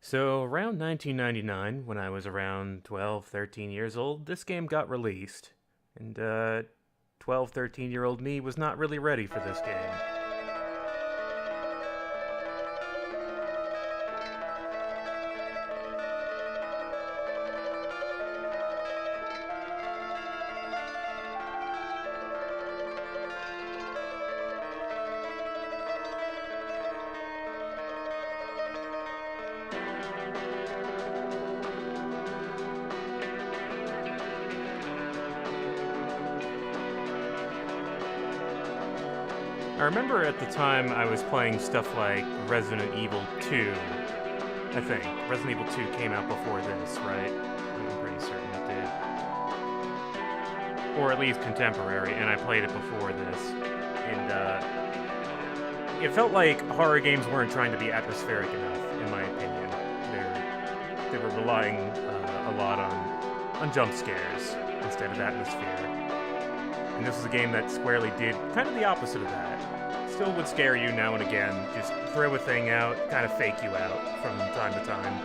So, around 1999, when I was around 12, 13 years old, this game got released. And, 12, 13-year-old me was not really ready for this game. I remember at the time I was playing stuff like Resident Evil 2, I think. Resident Evil 2 came out before this, right? I'm pretty certain it did. Or at least contemporary, and I played it before this. And, it felt like horror games weren't trying to be atmospheric enough, in my opinion. They were relying a lot on jump scares instead of atmosphere. And this was a game that squarely did kind of the opposite of that. Still would scare you now and again, just throw a thing out, kind of fake you out from time to time.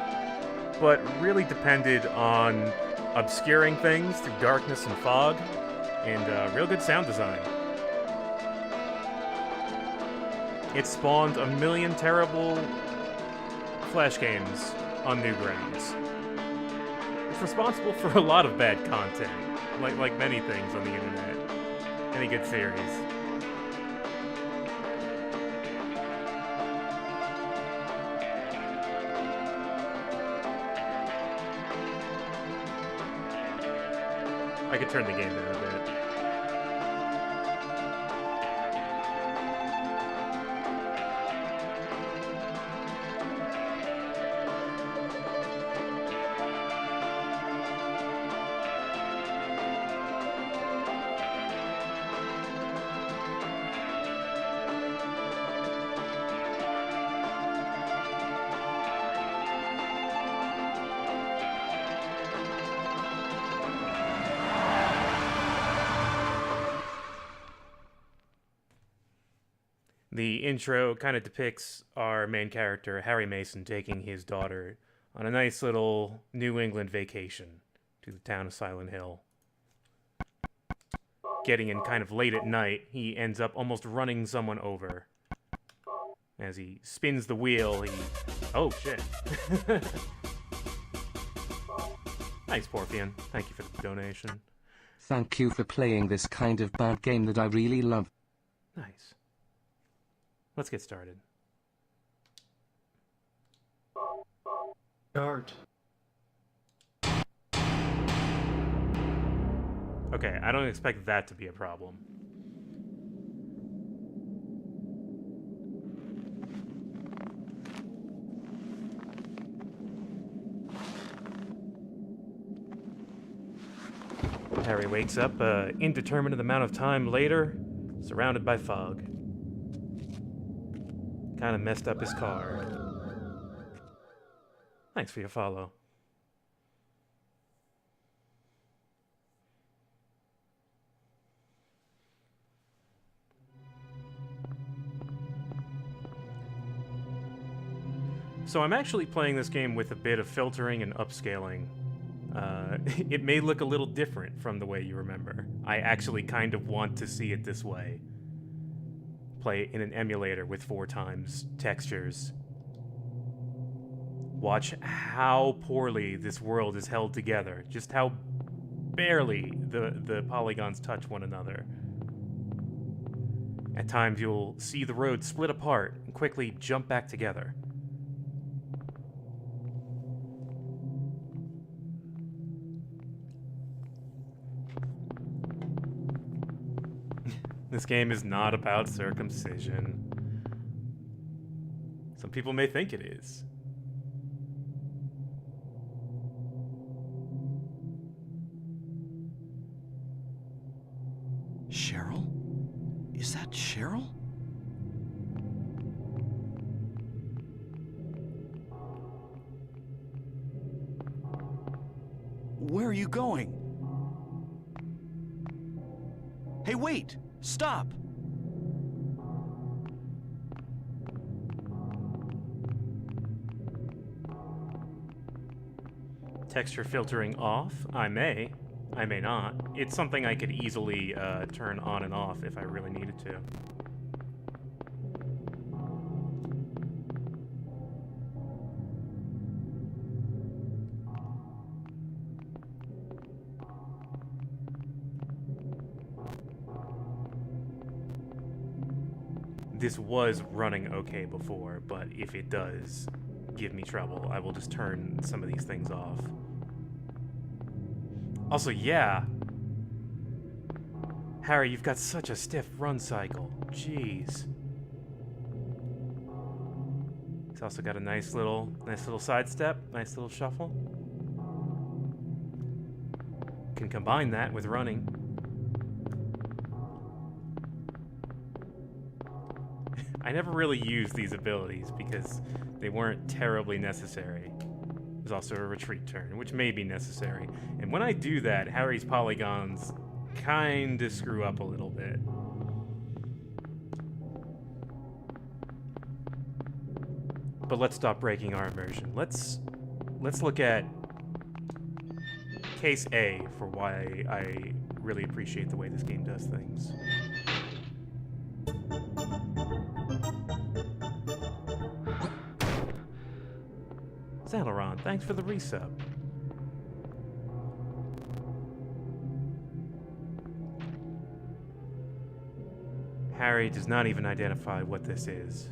But really depended on obscuring things through darkness and fog, and real good sound design. It spawned a million terrible Flash games on Newgrounds. It's responsible for a lot of bad content, like many things on the internet. Any good series. I could turn the game down a bit. The intro kind of depicts our main character, Harry Mason, taking his daughter on a nice little New England vacation to the town of Silent Hill. Getting in kind of late at night, he ends up almost running someone over. As he spins the wheel, Oh, shit. Thanks, Porfian. Thank you for the donation. Thank you for playing this kind of bad game that I really love. Nice. Let's get started. Start. Okay, I don't expect that to be a problem. Harry wakes up an indeterminate amount of time later, surrounded by fog. Kind of messed up his car. Thanks for your follow. So I'm actually playing this game with a bit of filtering and upscaling. It may look a little different from the way you remember. I actually kind of want to see it this way. Play it in an emulator with 4 times textures. Watch how poorly this world is held together. Just how barely the polygons touch one another. At times you'll see the road split apart and quickly jump back together. This game is not about circumcision. Some people may think it is. Cheryl? Is that Cheryl? Where are you going? Hey, wait! Stop! Texture filtering off? I may not. It's something I could easily turn on and off if I really needed to. This was running okay before, but if it does give me trouble, I will just turn some of these things off. Also, yeah. Harry, you've got such a stiff run cycle. Jeez. It's also got a nice little sidestep, nice little shuffle. Can combine that with running. I never really used these abilities because they weren't terribly necessary. There's also a retreat turn, which may be necessary. And when I do that, Harry's polygons kinda screw up a little bit. But let's stop breaking our immersion. Let's look at case A for why I really appreciate the way this game does things. Zalaron, thanks for the resub. Harry does not even identify what this is.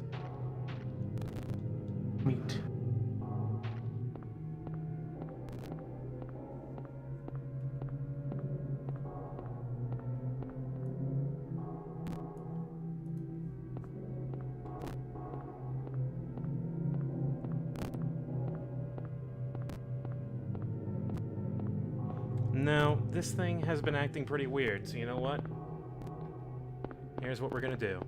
Meat. No, this thing has been acting pretty weird, so you know what? Here's what we're gonna do.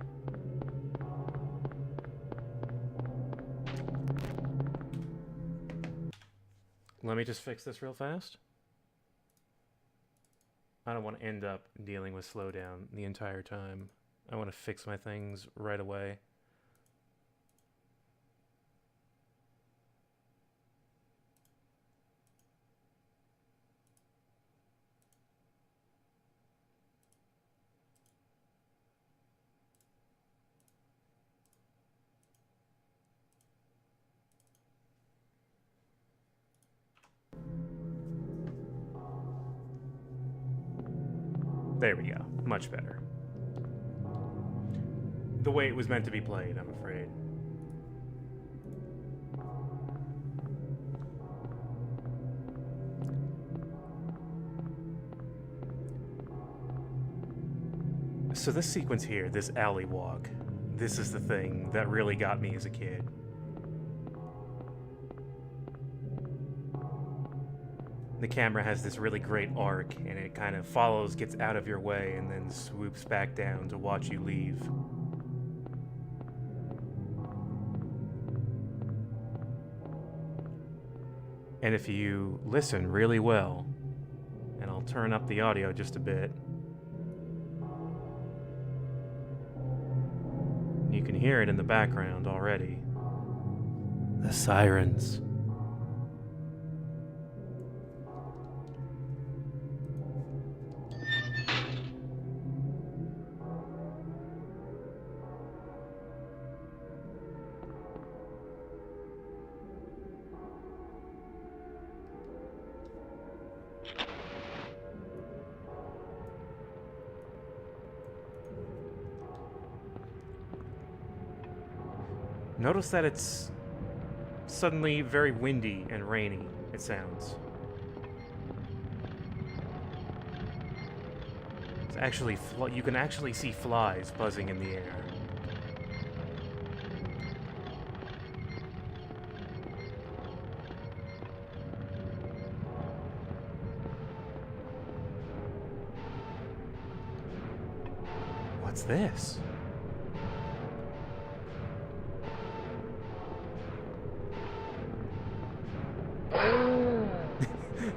Let me just fix this real fast. I don't want to end up dealing with slowdown the entire time. I want to fix my things right away. There we go. Much better. The way it was meant to be played, I'm afraid. So this sequence here, this alley walk, this is the thing that really got me as a kid. The camera has this really great arc, and it kind of follows, gets out of your way, and then swoops back down to watch you leave. And if you listen really well, and I'll turn up the audio just a bit, you can hear it in the background already. The sirens. Notice that it's suddenly very windy and rainy, it sounds. It's actually, you can actually see flies buzzing in the air. What's this?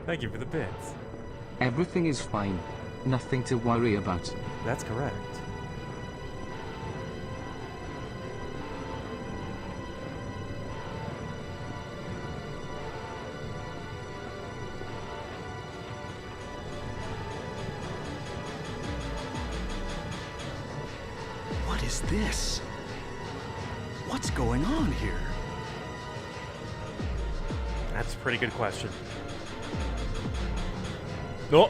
Thank you for the bits. Everything is fine. Nothing to worry about. That's correct. is this? What's going on here? That's a pretty good question. No.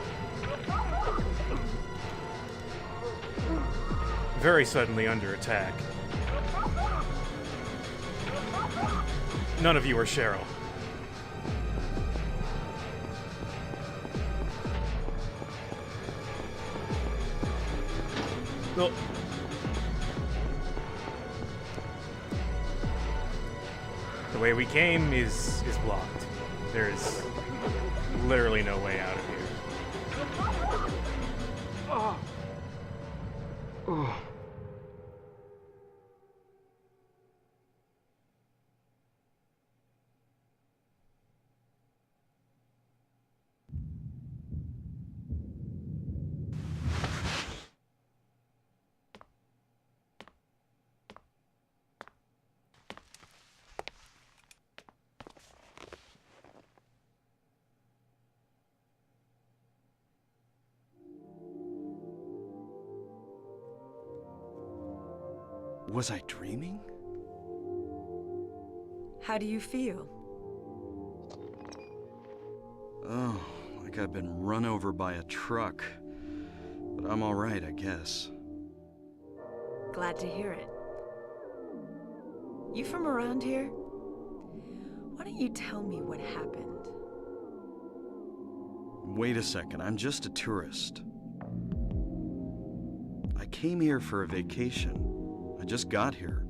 Very suddenly under attack. None of you are Cheryl. No. The way we came is blocked. There's literally no way out of here. Was I dreaming? How do you feel? Oh, like I've been run over by a truck. But I'm all right, I guess. Glad to hear it. You from around here? Why don't you tell me what happened? Wait a second, I'm just a tourist. I came here for a vacation. I just got here.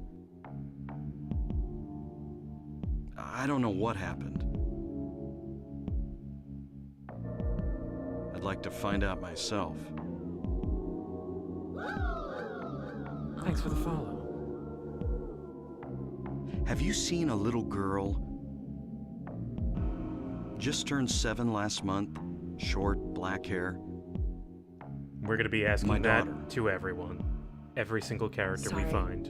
I don't know what happened. I'd like to find out myself. Thanks for the follow. Have you seen a little girl? Just turned 7 last month. Short, black hair. We're gonna be asking My that daughter. to everyone. Every single character we Sorry. find.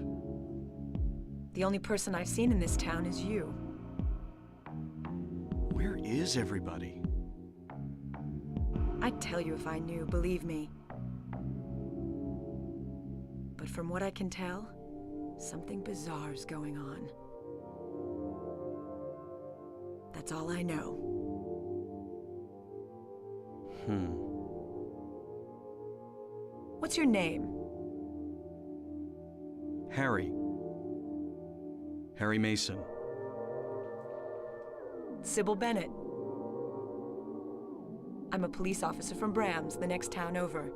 The only person I've seen in this town is you. Where is everybody? I'd tell you if I knew, believe me. But from what I can tell, something bizarre's going on. That's all I know. What's your name? Harry. Harry Mason. Sybil Bennett. I'm a police officer from Brams, the next town over.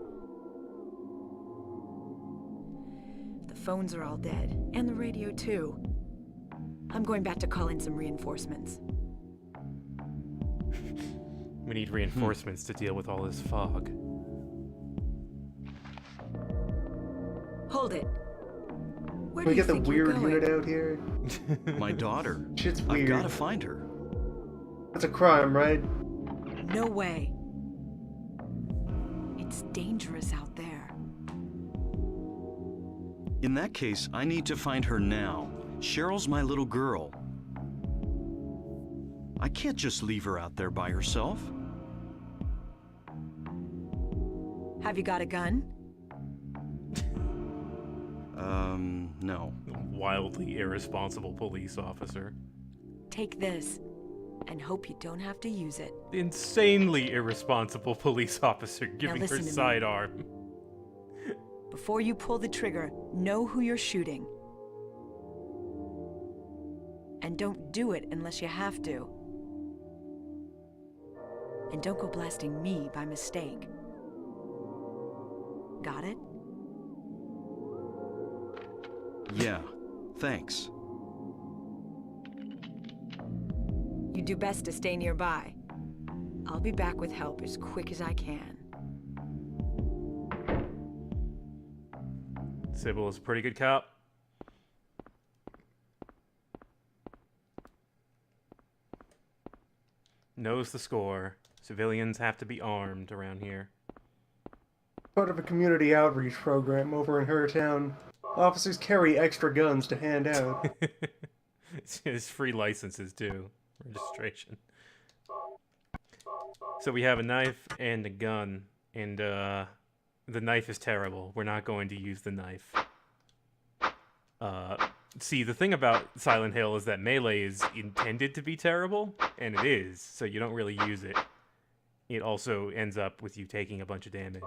The phones are all dead, and the radio too. I'm going back to call in some reinforcements. We need reinforcements to deal with all this fog. Hold it. Where Can we do you get the think you're weird going? unit out here? My daughter. Shit's I've weird. gotta find her. That's a crime, right? No way. It's dangerous out there. In that case, I need to find her now. Cheryl's my little girl. I can't just leave her out there by herself. Have you got a gun? No. Wildly irresponsible police officer. Take this, and hope you don't have to use it. Insanely irresponsible police officer giving her listen to me. sidearm. Before you pull the trigger, know who you're shooting. And don't do it unless you have to. And don't go blasting me by mistake. Got it? Yeah, thanks. You do best to stay nearby. I'll be back with help as quick as I can. Sybil is a pretty good cop. Knows the score. Civilians have to be armed around here. Part of a community outreach program over in her town. Officers carry extra guns to hand out. It's free licenses too. Registration. So we have a knife and a gun, and the knife is terrible. We're not going to use the knife. See, the thing about Silent Hill is that melee is intended to be terrible, and it is, so you don't really use it. It also ends up with you taking a bunch of damage.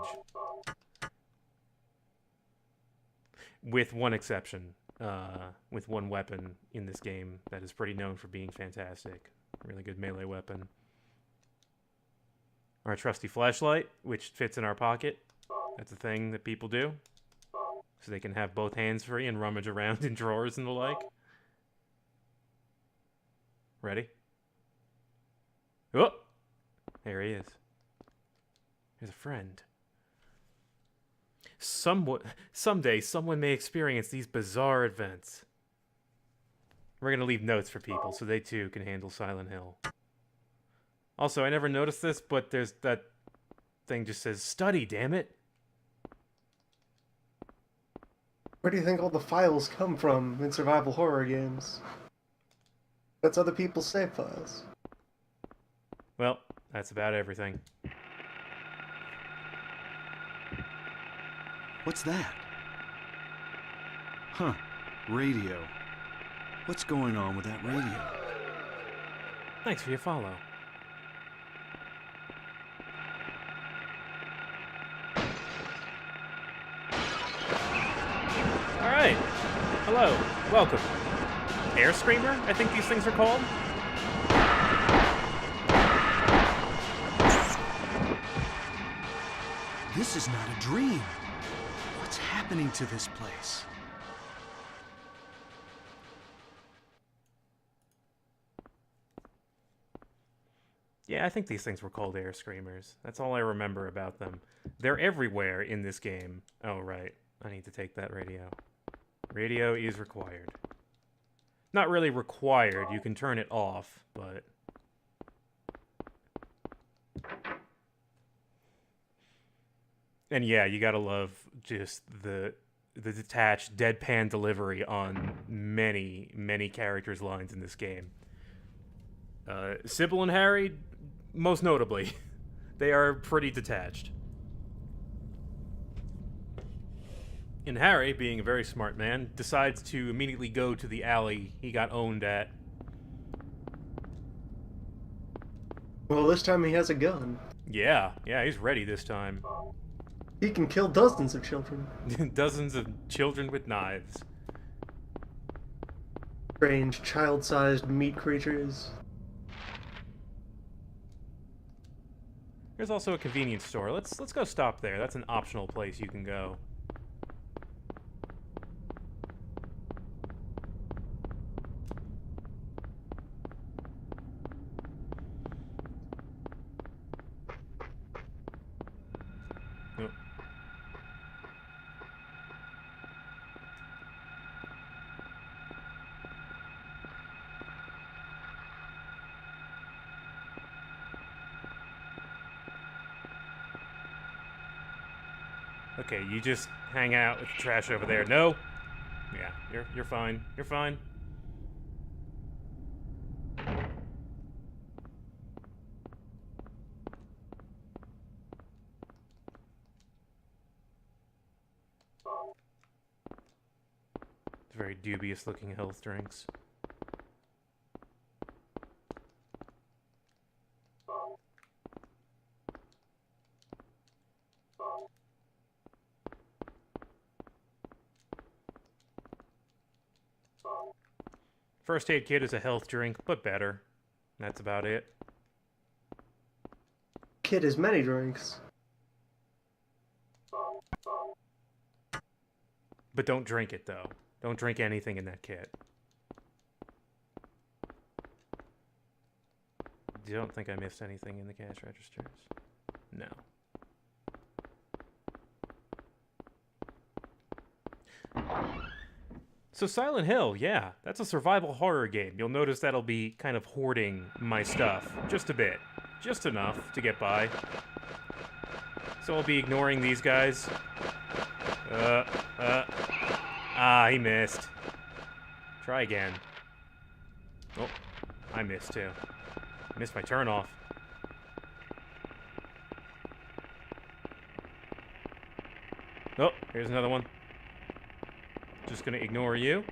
With one exception, with one weapon in this game that is pretty known for being fantastic. Really good melee weapon. Our trusty flashlight, which fits in our pocket. That's a thing that people do. So they can have both hands free and rummage around in drawers and the like. Ready? Oh! There he is. Here's a friend. Someday, someone may experience these bizarre events. We're gonna leave notes for people so they too can handle Silent Hill. Also, I never noticed this, but there's that thing just says study, damn it. Where do you think all the files come from in survival horror games? That's other people's save files. Well, that's about everything. What's that? Huh. Radio. What's going on with that radio? Thanks for your follow. Alright. Hello. Welcome. Air Screamer, I think these things are called. This is not a dream. What's happening to this place? Yeah, I think these things were called Air Screamers. That's all I remember about them. They're everywhere in this game. Oh, right. I need to take that radio. Radio is required. Not really required. You can turn it off, but... And yeah, you gotta love just the detached, deadpan delivery on many, many characters' lines in this game. Sybil and Harry, most notably, they are pretty detached. And Harry, being a very smart man, decides to immediately go to the alley he got owned at. Well, this time he has a gun. Yeah, he's ready this time. He can kill dozens of children. Dozens of children with knives. Strange, child-sized meat creatures. There's also a convenience store. Let's go stop there. That's an optional place you can go. Oh. Okay, you just hang out with the trash over there. No? Yeah, you're fine. You're fine. Very dubious looking health drinks. First aid kit is a health drink, but better. That's about it. Kid has many drinks. But don't drink it, though. Don't drink anything in that kit. You don't think I missed anything in the cash registers? No. So Silent Hill, yeah, that's a survival horror game. You'll notice that'll be kind of hoarding my stuff. Just a bit. Just enough to get by. So I'll be ignoring these guys. He missed. Try again. Oh, I missed too. Missed my turn off. Oh, here's another one. Just gonna ignore you.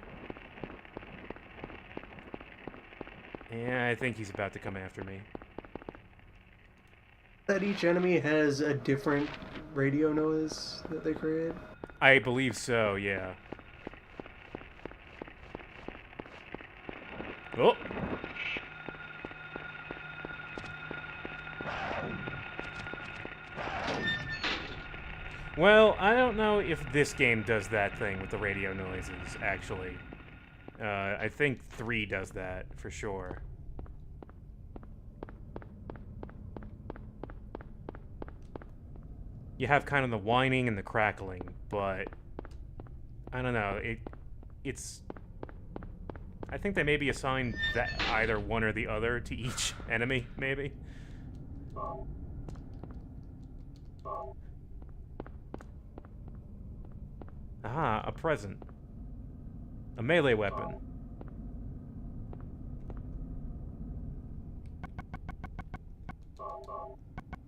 Yeah, I think he's about to come after me. That each enemy has a different radio noise that they create? I believe so, yeah. Oh! Well, I don't know if this game does that thing with the radio noises, actually. I think 3 does that, for sure. You have kind of the whining and the crackling, but... I don't know, it's... I think they maybe assign that either one or the other to each enemy, maybe. Aha, a present. A melee weapon.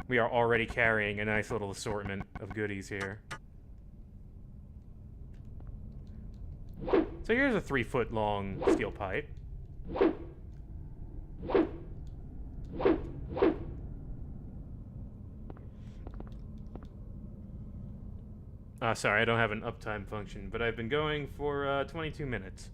We are already carrying a nice little assortment of goodies here. So here's a 3-foot long steel pipe. Sorry, I don't have an uptime function, but I've been going for 22 minutes.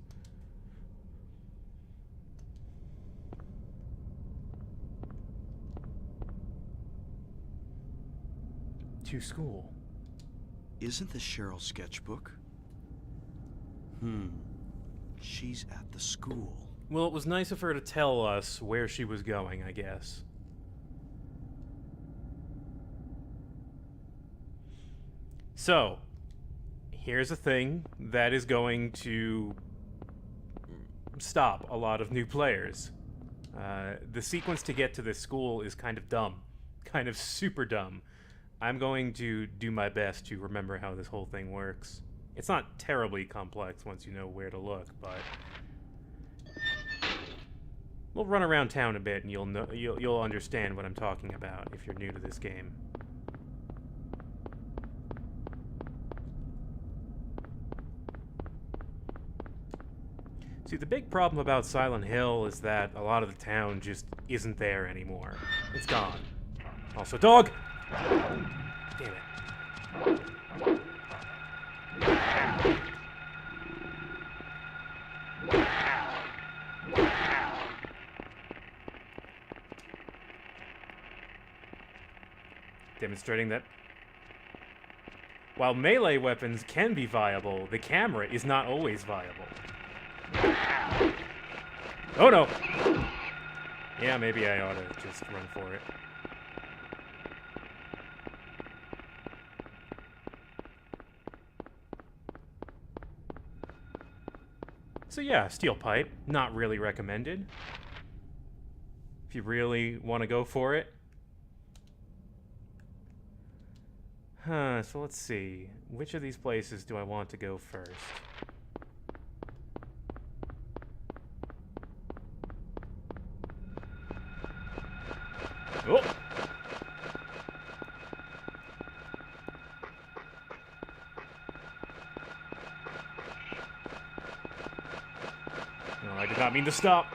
To school. Isn't this Cheryl's sketchbook? She's at the school. Well, it was nice of her to tell us where she was going, I guess. So, here's a thing that is going to stop a lot of new players. The sequence to get to this school is kind of dumb. Kind of super dumb. I'm going to do my best to remember how this whole thing works. It's not terribly complex once you know where to look, but... we'll run around town a bit and you'll understand what I'm talking about if you're new to this game. See, the big problem about Silent Hill is that a lot of the town just isn't there anymore. It's gone. Also, dog! Damn it. Demonstrating that while melee weapons can be viable, the camera is not always viable. Oh no! Yeah, maybe I ought to just run for it. So yeah, steel pipe, not really recommended. If you really want to go for it. So let's see. Which of these places do I want to go first? Oh! No, I did not mean to stop.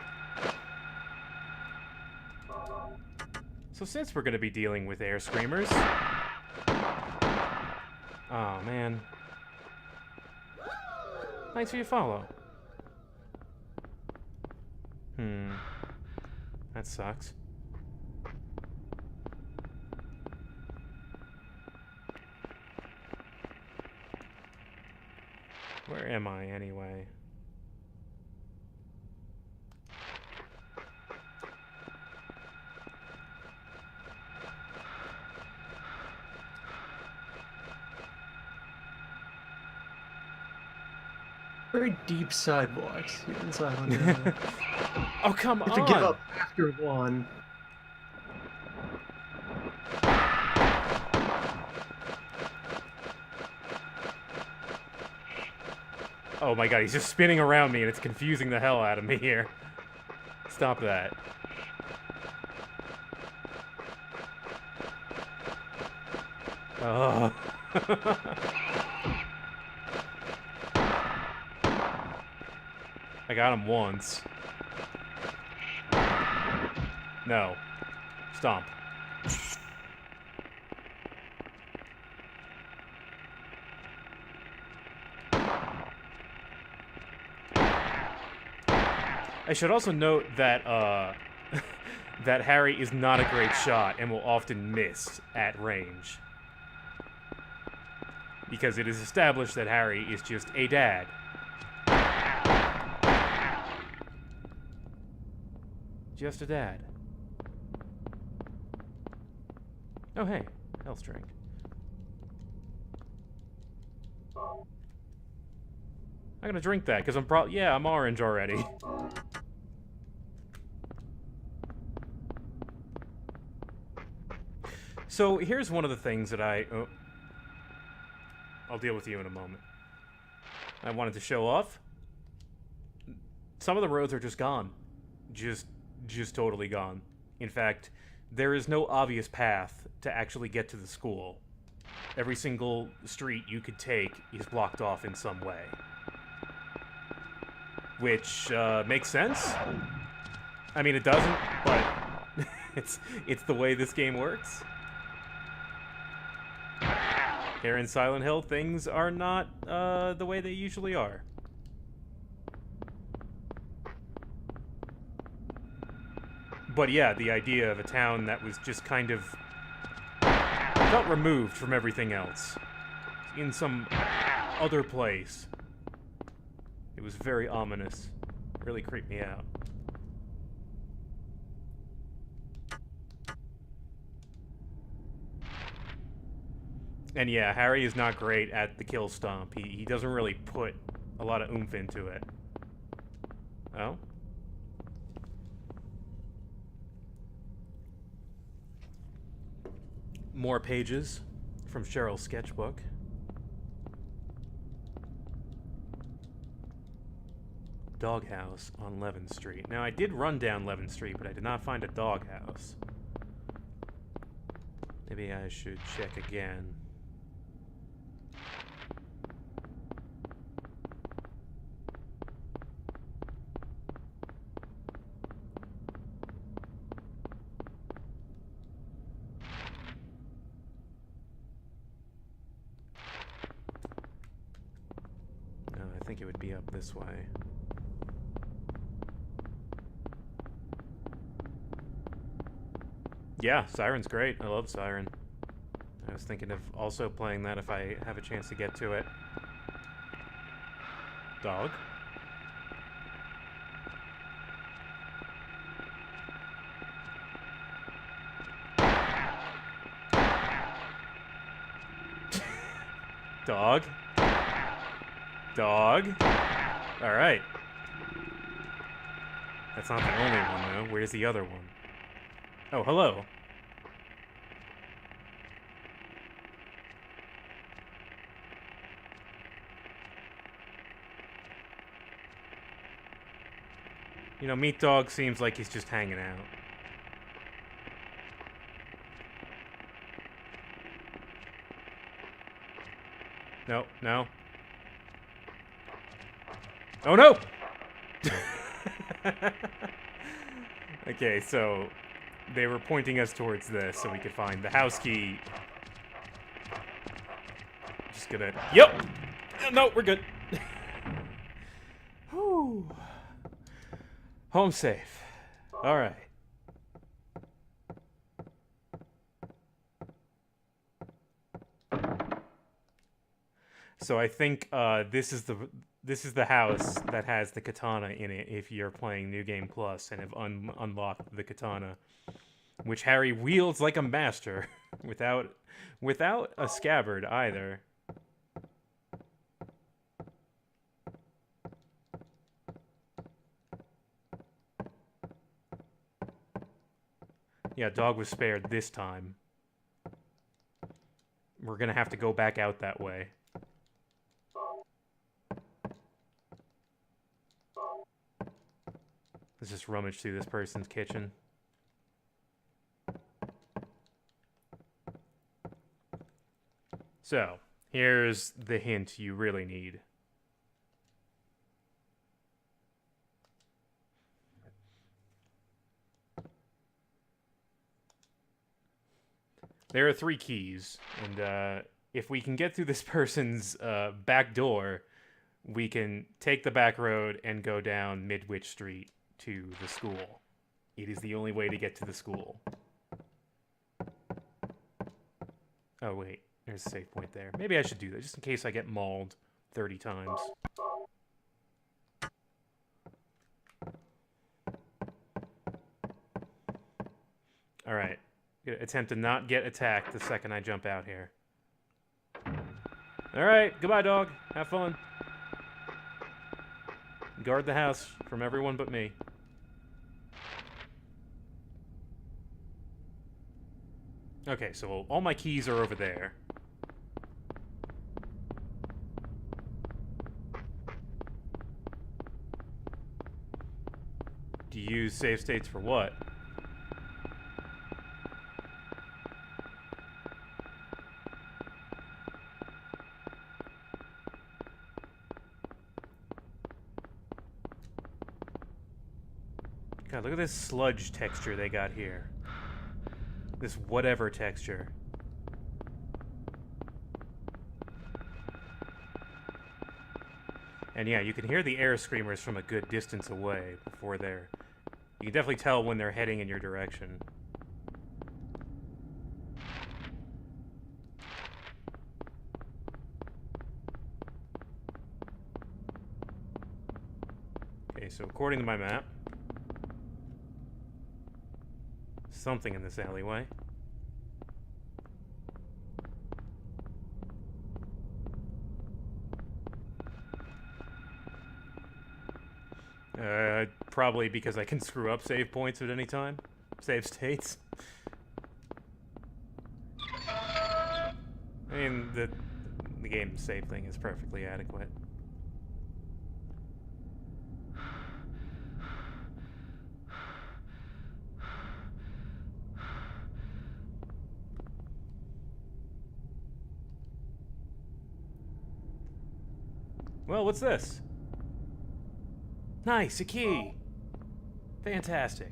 So since we're going to be dealing with air screamers... oh, man. Thanks for your follow. That sucks. Where am I, anyway? Very deep sidewalks here in Silent Hill. Oh, come You on! have to give up after one. Oh my god, he's just spinning around me and it's confusing the hell out of me here. Stop that. Oh. I got him once. No. Stomp. I should also note that, that Harry is not a great shot and will often miss at range. Because it is established that Harry is just a dad. Just a dad. Oh, hey. Health drink. I'm gonna drink that, because I'm orange already. So, here's one of the things that I'll deal with you in a moment. I wanted to show off. Some of the roads are just gone. Just totally gone. In fact, there is no obvious path to actually get to the school. Every single street you could take is blocked off in some way. Which, makes sense. I mean, it doesn't, but it's the way this game works. Here in Silent Hill, things are not, the way they usually are. But yeah, the idea of a town that was just kind of felt removed from everything else. In some other place. It was very ominous. It really creeped me out. And yeah, Harry is not great at the kill stomp. He doesn't really put a lot of oomph into it. Oh? More pages from Cheryl's sketchbook. Doghouse on 11th Street. Now, I did run down 11th Street, but I did not find a doghouse. Maybe I should check again. No, I think it would be up this way. Yeah, Siren's great. I love Siren. I was thinking of also playing that if I have a chance to get to it. Dog? Dog? Dog? Alright. That's not the only one, though. Where's the other one? Oh, hello. You know, Meat Dog seems like he's just hanging out. No, no. Oh, no! Okay, so they were pointing us towards this so we could find the house key. Just gonna... Yep! No, we're good. Whew. Home safe. Alright. So I think this is the house that has the katana in it if you're playing New Game Plus and have unlocked the katana, which Harry wields like a master without a scabbard either. Yeah, Dog was spared this time. We're gonna have to go back out that way. Let's just rummage through this person's kitchen. So, here's the hint you really need. There are 3 keys, and if we can get through this person's back door, we can take the back road and go down Midwich Street to the school. It is the only way to get to the school. Oh, wait. There's a save point there. Maybe I should do that, just in case I get mauled 30 times. Alright. Attempt to not get attacked the second I jump out here. Alright, goodbye, dog. Have fun. Guard the house from everyone but me. Okay, so all my keys are over there. Do you use save states for what? God, look at this sludge texture they got here. This whatever texture. And yeah, you can hear the air screamers from a good distance away before they're... You can definitely tell when they're heading in your direction. Okay, so according to my map, something in this alleyway. Probably because I can screw up save points at any time. Save states. I mean, the game save thing is perfectly adequate. Well, what's this? Nice, a key. Fantastic.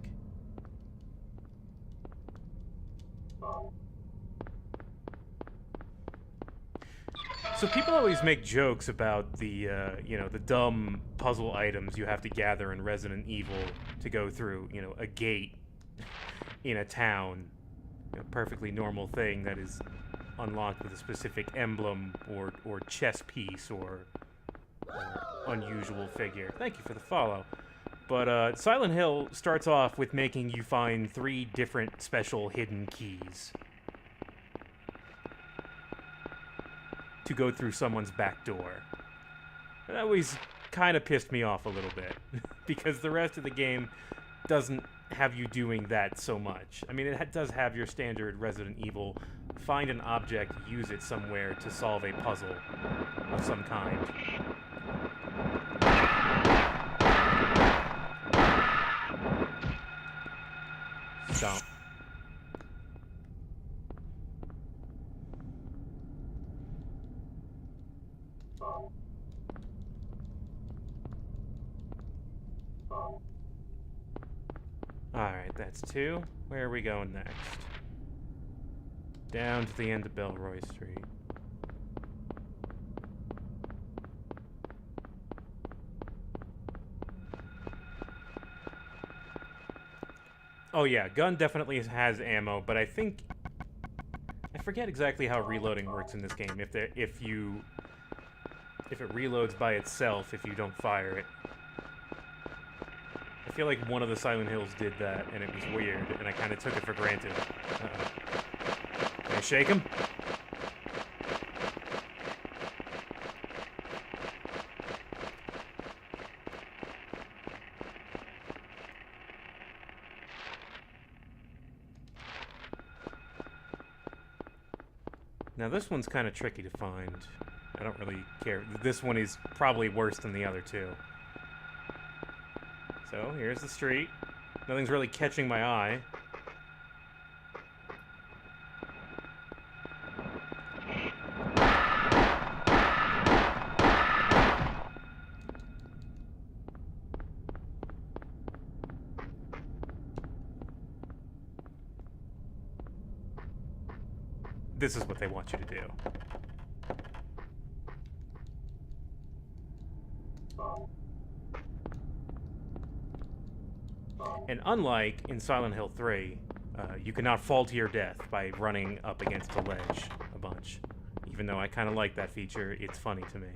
So people always make jokes about the, you know, the dumb puzzle items you have to gather in Resident Evil to go through, you know, a gate in a town. A perfectly normal thing that is unlocked with a specific emblem or chess piece or unusual figure. Thank you for the follow. But Silent Hill starts off with making you find 3 different special hidden keys to go through someone's back door. That always kind of pissed me off a little bit because the rest of the game doesn't have you doing that so much. I mean, it does have your standard Resident Evil, find an object, use it somewhere to solve a puzzle of some kind. Stomp. Alright, that's 2. Where are we going next? Down to the end of Belroy Street. Oh yeah, gun definitely has ammo, but I think... I forget exactly how reloading works in this game. If it reloads by itself if you don't fire it. I feel like one of the Silent Hills did that, and it was weird, and I kind of took it for granted. Can I shake him? Now this one's kind of tricky to find. I don't really care. This one is probably worse than the other 2. So, here's the street. Nothing's really catching my eye. this is what they want you to do. And unlike in Silent Hill 3, you cannot fall to your death by running up against a ledge a bunch. Even though I kind of like that feature, it's funny to me.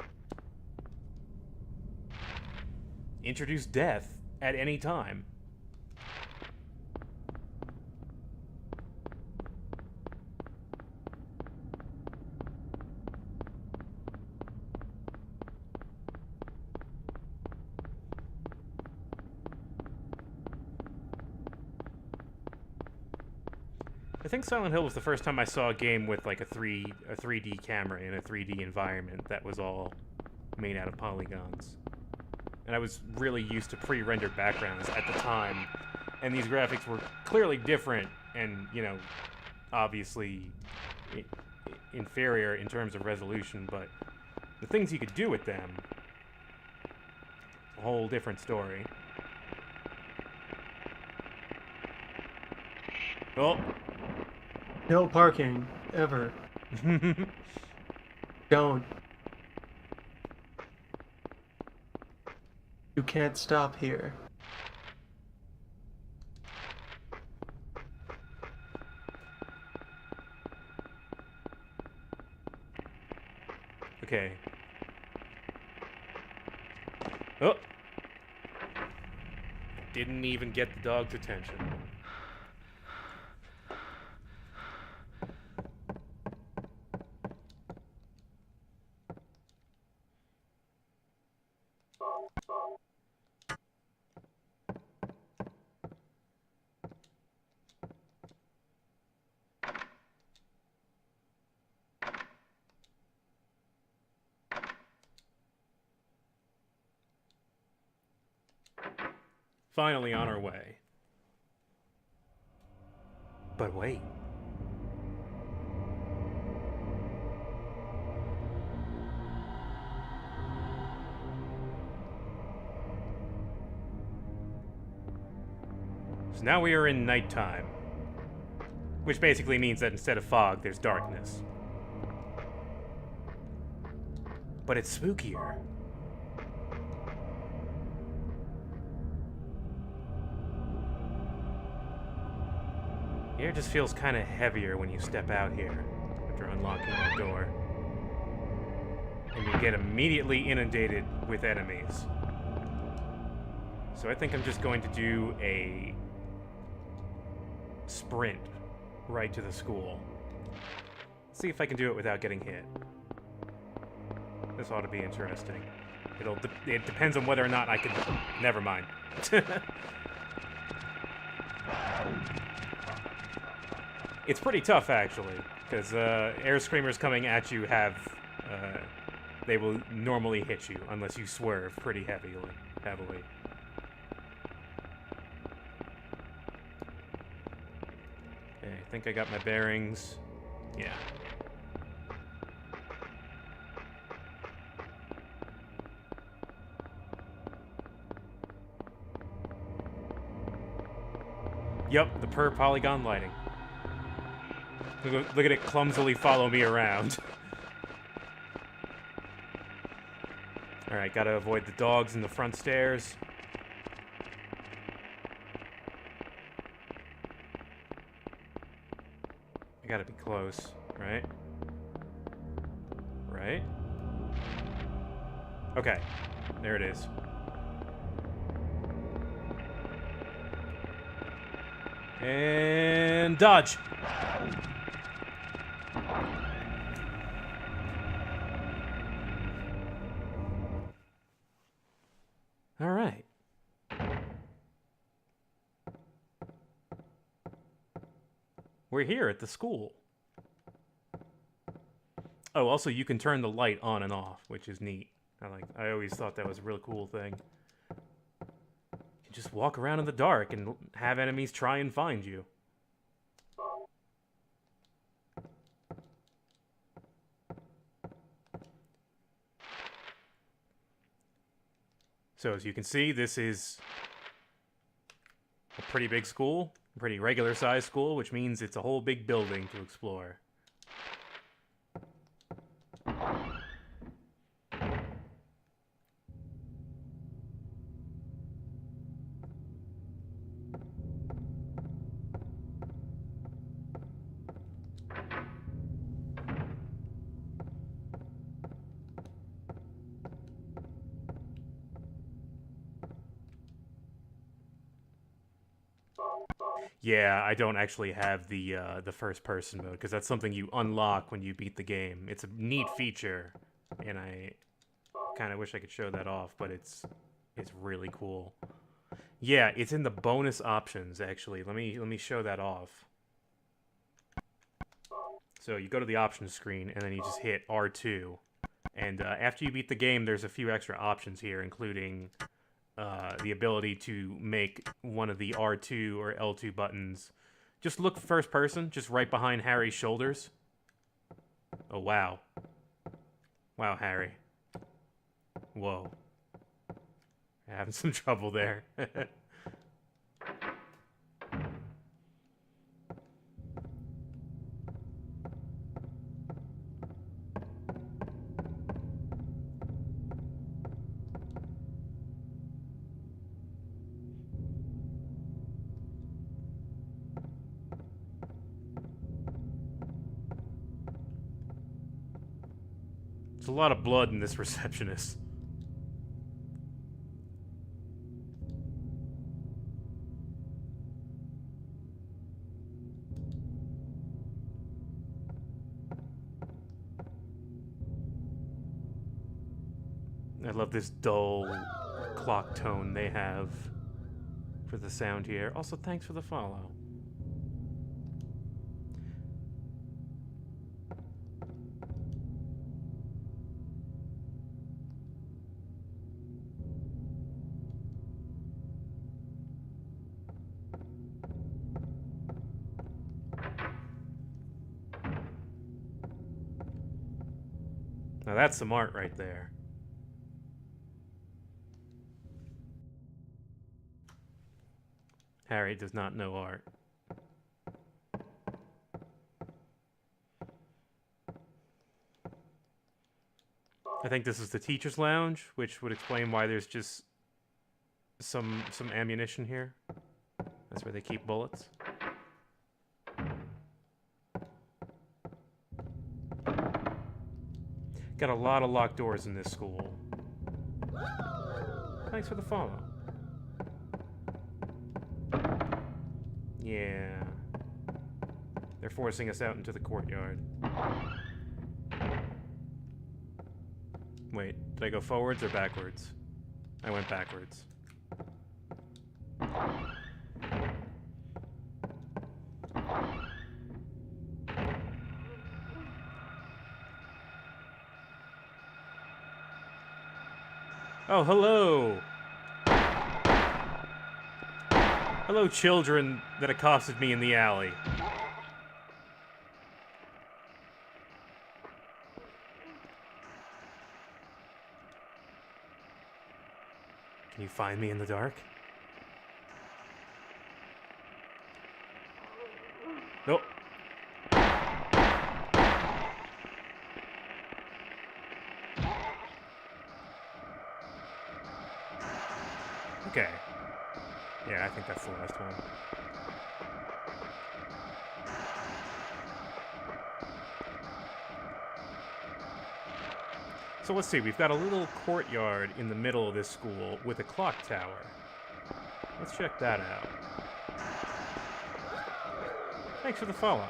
Introduce death at any time. I think Silent Hill was the first time I saw a game with like a 3D camera in a 3D environment that was all made out of polygons. And I was really used to pre-rendered backgrounds at the time, and these graphics were clearly different and, you know, obviously inferior in terms of resolution, but the things you could do with them, a whole different story. Oh. No parking, ever. Don't. You can't stop here. Okay. Oh! Didn't even get the dog's attention. Finally on our way. But wait. So now we are in nighttime. Which basically means that instead of fog, there's darkness. But it's spookier. The air just feels kind of heavier when you step out here after unlocking that door. And you get immediately inundated with enemies. So I think I'm just going to do a sprint right to the school. See if I can do it without getting hit. This ought to be interesting. It depends on whether or not I can... Never mind. It's pretty tough, actually, because air screamers coming at you have... they will normally hit you, unless you swerve pretty heavily. Okay, I think I got my bearings. Yeah. Yep, the per polygon lighting. Look at it clumsily follow me around. Alright, gotta avoid the dogs in the front stairs. I gotta be close, right? Right? Okay, there it is. And dodge! All right. We're here at the school. Oh, also you can turn the light on and off, which is neat. I always thought that was a real cool thing. You can just walk around in the dark and have enemies try and find you. So as you can see, this is a pretty big school, a pretty regular sized school, which means it's a whole big building to explore. Yeah, I don't actually have the first person mode because that's something you unlock when you beat the game. It's a neat feature, and I kind of wish I could show that off, but it's really cool. Yeah, it's in the bonus options actually. Let me show that off. So you go to the options screen and then you just hit R2, and after you beat the game, there's a few extra options here, including the ability to make one of the R2 or L2 buttons just look first person, just right behind Harry's shoulders. Oh, wow. Wow, Harry. Whoa. Having some trouble there. There's a lot of blood in this receptionist. I love this dull clock tone they have for the sound here. Also, thanks for the follow. Now that's some art right there. Harry does not know art. I think this is the teacher's lounge, which would explain why there's just some ammunition here. That's where they keep bullets. Got a lot of locked doors in this school. Thanks for the follow. Yeah. They're forcing us out into the courtyard. Wait, did I go forwards or backwards? I went backwards. Oh, hello! Hello, children that accosted me in the alley. Can you find me in the dark? Nope. Okay. Yeah, I think that's the last one. So let's see, we've got a little courtyard in the middle of this school with a clock tower. Let's check that out. Thanks for the follow.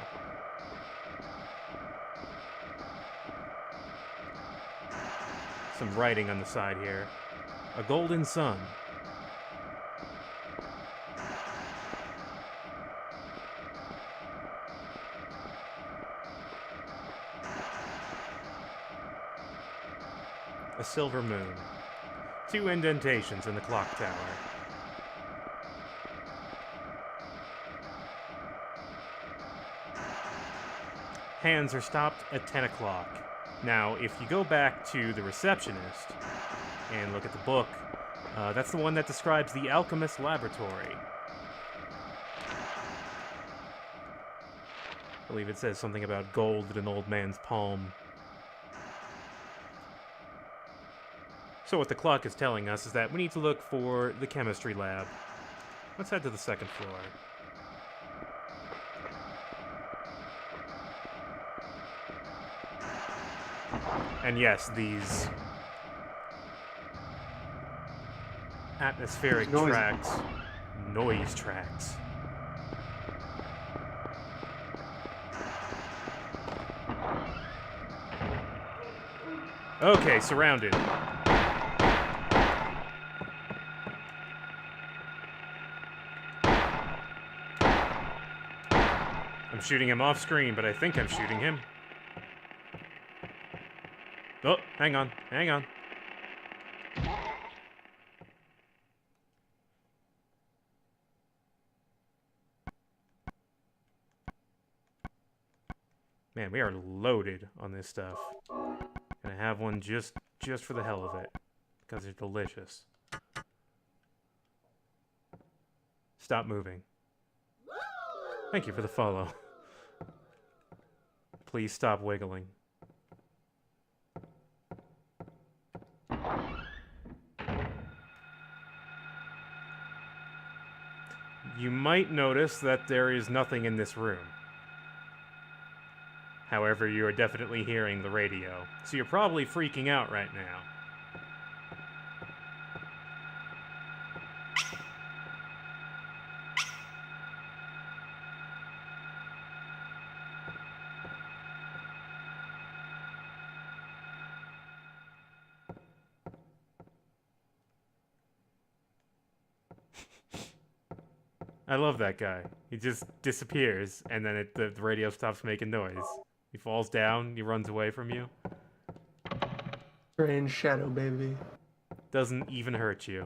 Some writing on the side here. A golden sun. A silver moon. 2 indentations in the clock tower. Hands are stopped at 10 o'clock. Now, if you go back to the receptionist and look at the book, that's the one that describes the alchemist's laboratory. I believe it says something about gold in an old man's palm. So what the clock is telling us is that we need to look for the chemistry lab. Let's head to the 2nd floor. And yes, these atmospheric tracks, noise tracks. Okay, surrounded. I'm shooting him off screen, but I think I'm shooting him. Oh, hang on, hang on. Man, we are loaded on this stuff. And I have one just for the hell of it. Because they're delicious. Stop moving. Thank you for the follow. Please stop wiggling. You might notice that there is nothing in this room. However, you are definitely hearing the radio, so you're probably freaking out right now. I love that guy. He just disappears, and then the radio stops making noise. He falls down, he runs away from you. Strange shadow baby. Doesn't even hurt you.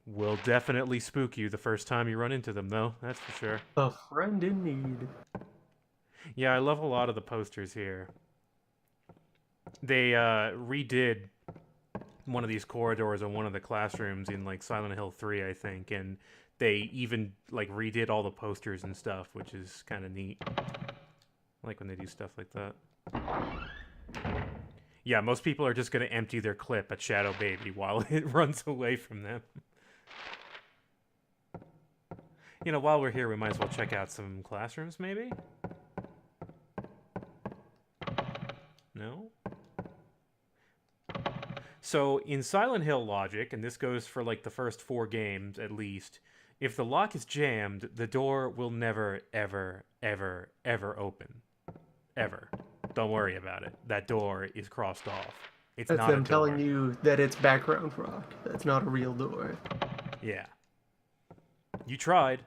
Will definitely spook you the first time you run into them, though, that's for sure. A friend in need. Yeah, I love a lot of the posters here. They redid one of these corridors in one of the classrooms in like Silent Hill 3, I think, and they even like redid all the posters and stuff, which is kind of neat. I like when they do stuff like that. Yeah, most people are just going to empty their clip at Shadow Baby while it runs away from them. You know, while we're here, we might as well check out some classrooms, maybe? No? So, in Silent Hill logic, and this goes for like the first 4 games at least, if the lock is jammed, the door will never, ever, ever, ever open. Ever. Don't worry about it. That door is crossed off. It's That's not a them door. telling you that it's background rock. That's not a real door. Yeah. You tried.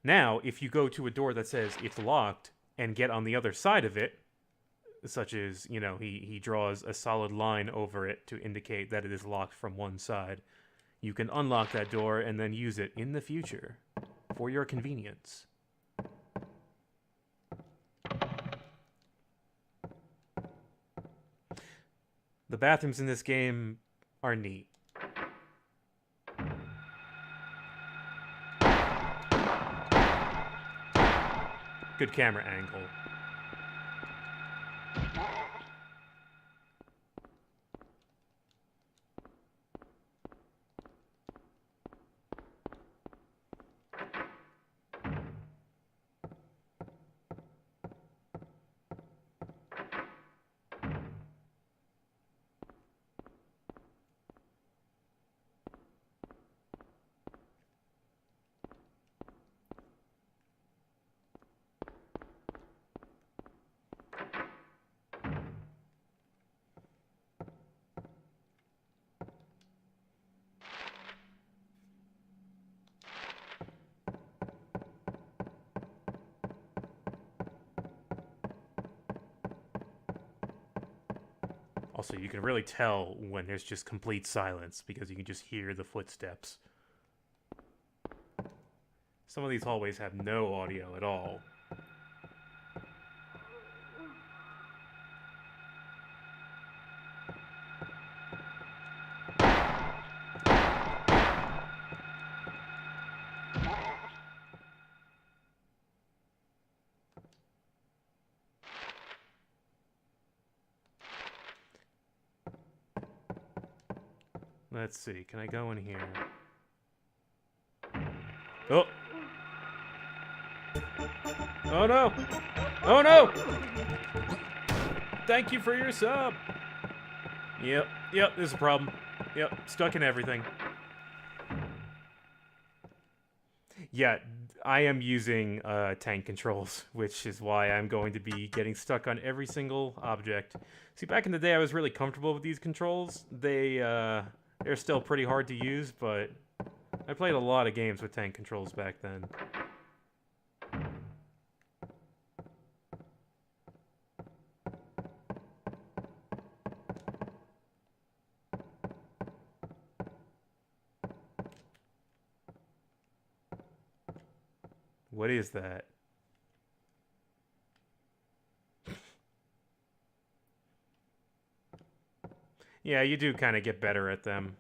Now, if you go to a door that says it's locked and get on the other side of it, such as, you know, he draws a solid line over it to indicate that it is locked from one side, you can unlock that door and then use it in the future for your convenience. The bathrooms in this game are neat. Good camera angle. Also, you can really tell when there's just complete silence because you can just hear the footsteps. Some of these hallways have no audio at all. Let's see, can I go in here? Oh! Oh no! Oh no! Thank you for your sub! Yep, there's a problem. Yep, stuck in everything. Yeah, I am using tank controls, which is why I'm going to be getting stuck on every single object. See, back in the day, I was really comfortable with these controls. They're still pretty hard to use, but I played a lot of games with tank controls back then. What is that? Yeah, you do kind of get better at them.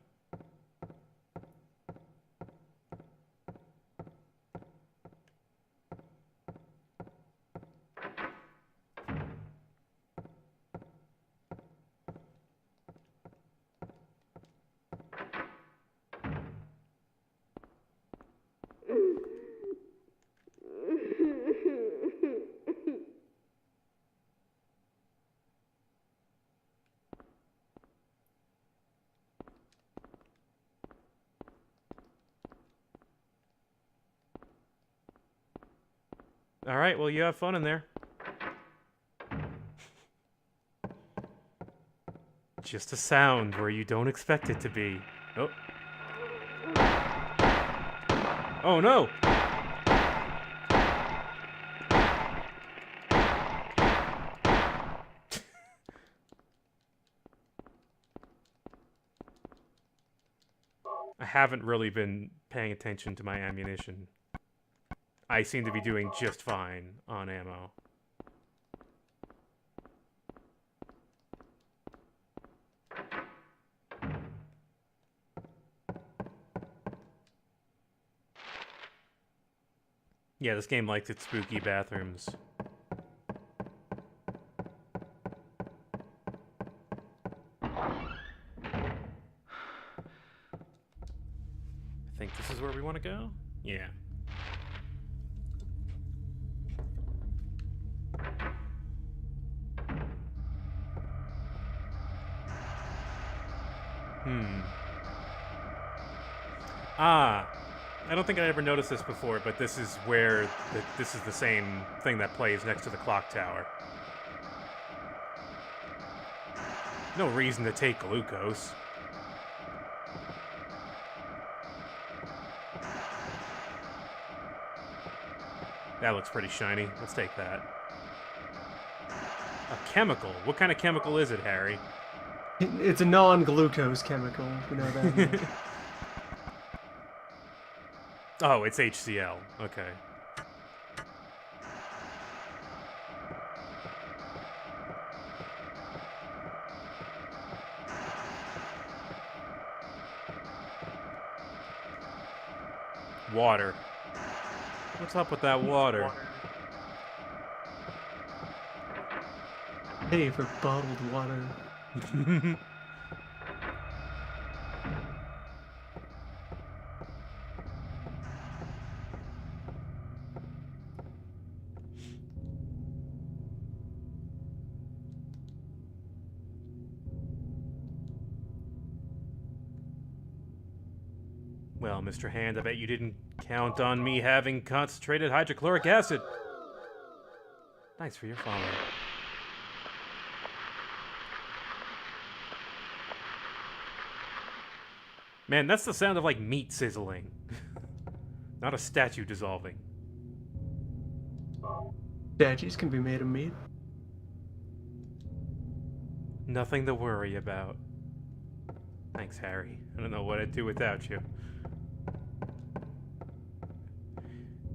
All right, well, you have fun in there. Just a sound where you don't expect it to be. Oh. Oh, no! I haven't really been paying attention to my ammunition. I seem to be doing just fine on ammo. Yeah, this game likes its spooky bathrooms. I think this is where we want to go? Yeah. I don't think I ever noticed this before, but this is where this is the same thing that plays next to the clock tower. No reason to take glucose. That looks pretty shiny. Let's take that. A chemical? What kind of chemical is it, Harry? It's a non-glucose chemical, you know that. Oh, it's HCl. Okay. Water. What's up with that water? Hey, for bottled water. Well, Mr. Hand, I bet you didn't count on me having concentrated hydrochloric acid. Thanks for your follow. Man, that's the sound of, like, meat sizzling. Not a statue dissolving. Statues can be made of meat. Nothing to worry about. Thanks, Harry. I don't know what I'd do without you.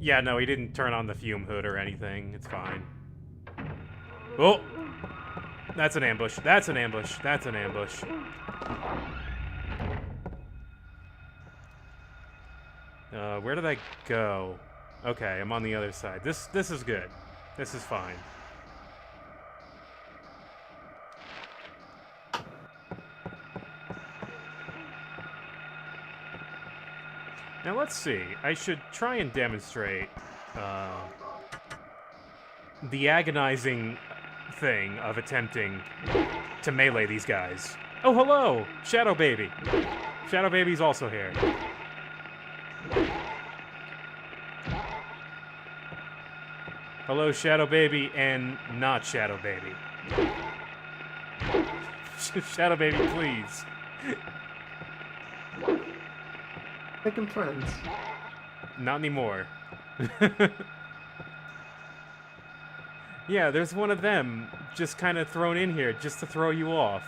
Yeah, no, he didn't turn on the fume hood or anything. It's fine. Oh! That's an ambush. That's an ambush. That's an ambush. Where did I go? Okay, I'm on the other side. This is good. This is fine. Now let's see. I should try and demonstrate the agonizing thing of attempting to melee these guys. Oh, hello! Shadow Baby. Shadow Baby's also here. Hello, Shadow Baby, and not Shadow Baby. Shadow Baby, please. Making friends. Not anymore. Yeah, there's one of them just kind of thrown in here just to throw you off.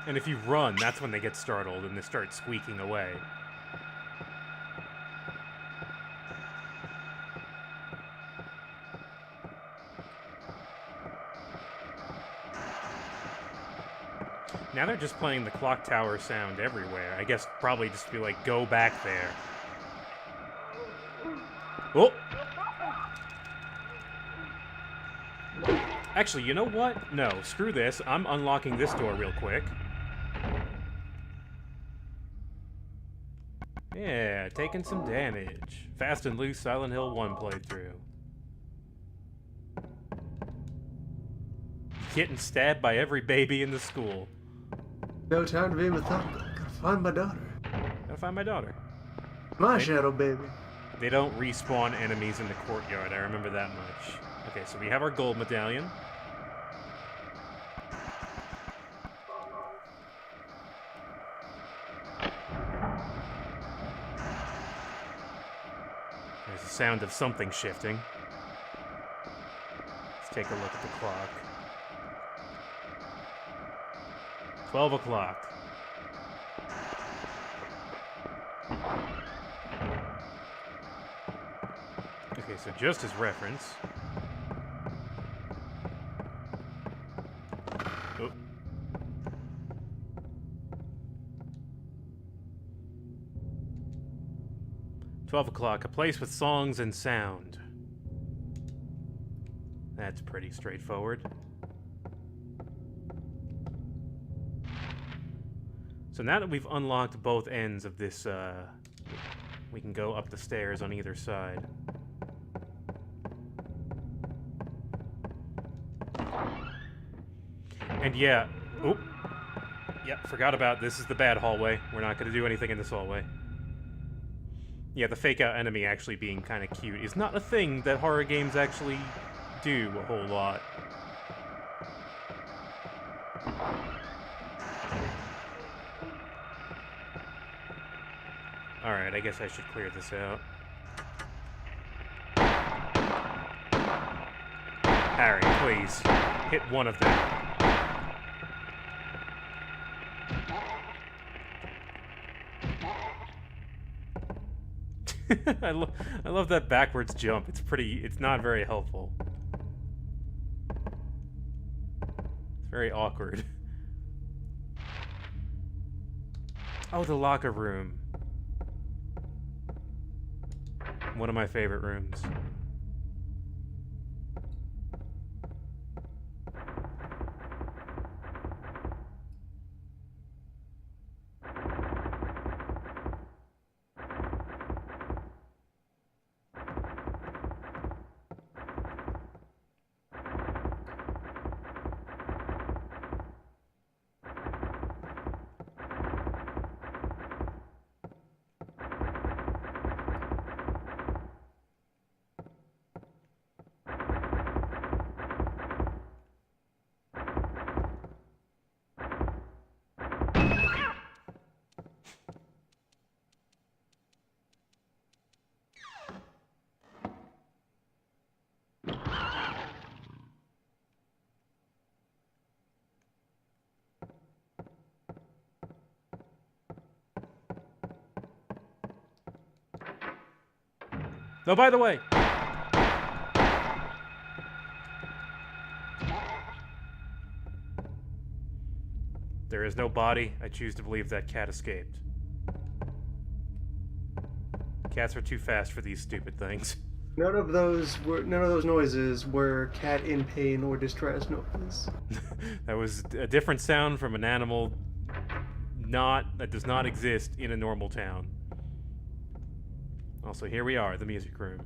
And if you run, that's when they get startled and they start squeaking away. Now they're just playing the clock tower sound everywhere. I guess probably just to be like, go back there. Oh! Actually, you know what? No, screw this. I'm unlocking this door real quick. Yeah, taking some damage. Fast and Loose Silent Hill 1 playthrough. Getting stabbed by every baby in the school. No time to be methodical. Gotta find my daughter. Gotta find my daughter. My Shadow Baby. They don't respawn enemies in the courtyard, I remember that much. Okay, so we have our gold medallion. There's the sound of something shifting. Let's take a look at the clock. 12 o'clock. Okay, so just as reference. Oh. "12 o'clock, a place with songs and sound." That's pretty straightforward. So now that we've unlocked both ends of this, we can go up the stairs on either side. And yeah, oop. Yep, forgot about this. Is the bad hallway. We're not going to do anything in this hallway. Yeah, the fake out enemy actually being kind of cute is not a thing that horror games actually do a whole lot. Alright, I guess I should clear this out. Harry, please. Hit one of them. I love that backwards jump. It's not very helpful. It's very awkward. Oh, the locker room. One of my favorite rooms. Oh, by the way. There is no body. I choose to believe that cat escaped. Cats are too fast for these stupid things. None of those noises were cat in pain or distress noises. That was a different sound from an animal that does not exist in a normal town. Also, here we are, the music room.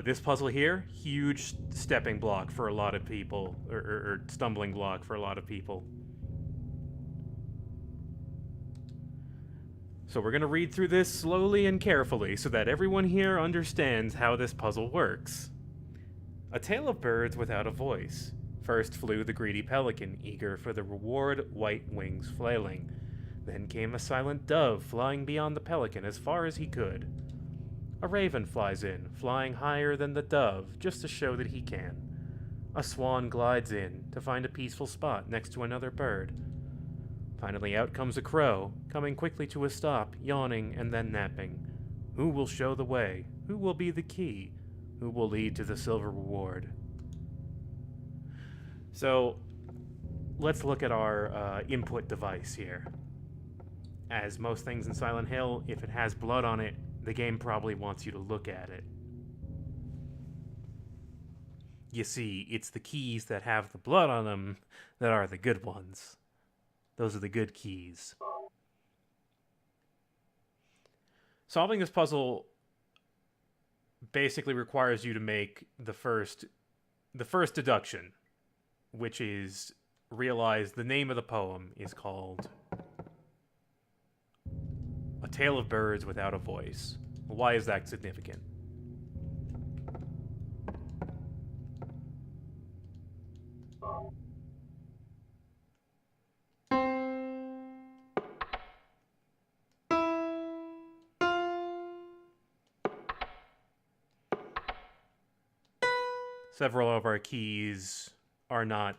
This puzzle here, huge stepping block for a lot of people, or stumbling block for a lot of people. So we're going to read through this slowly and carefully so that everyone here understands how this puzzle works. A tale of birds without a voice. First flew the greedy pelican, eager for the reward, white wings flailing. Then came a silent dove, flying beyond the pelican as far as he could. A raven flies in, flying higher than the dove, just to show that he can. A swan glides in, to find a peaceful spot next to another bird. Finally out comes a crow, coming quickly to a stop, yawning and then napping. Who will show the way? Who will be the key? Who will lead to the silver reward? So, let's look at our input device here. As most things in Silent Hill, if it has blood on it, the game probably wants you to look at it. You see, it's the keys that have the blood on them that are the good ones. Those are the good keys. Solving this puzzle basically requires you to make the first deduction, which is realize the name of the poem is called A Tale of Birds Without a Voice. Why is that significant? Several of our keys are not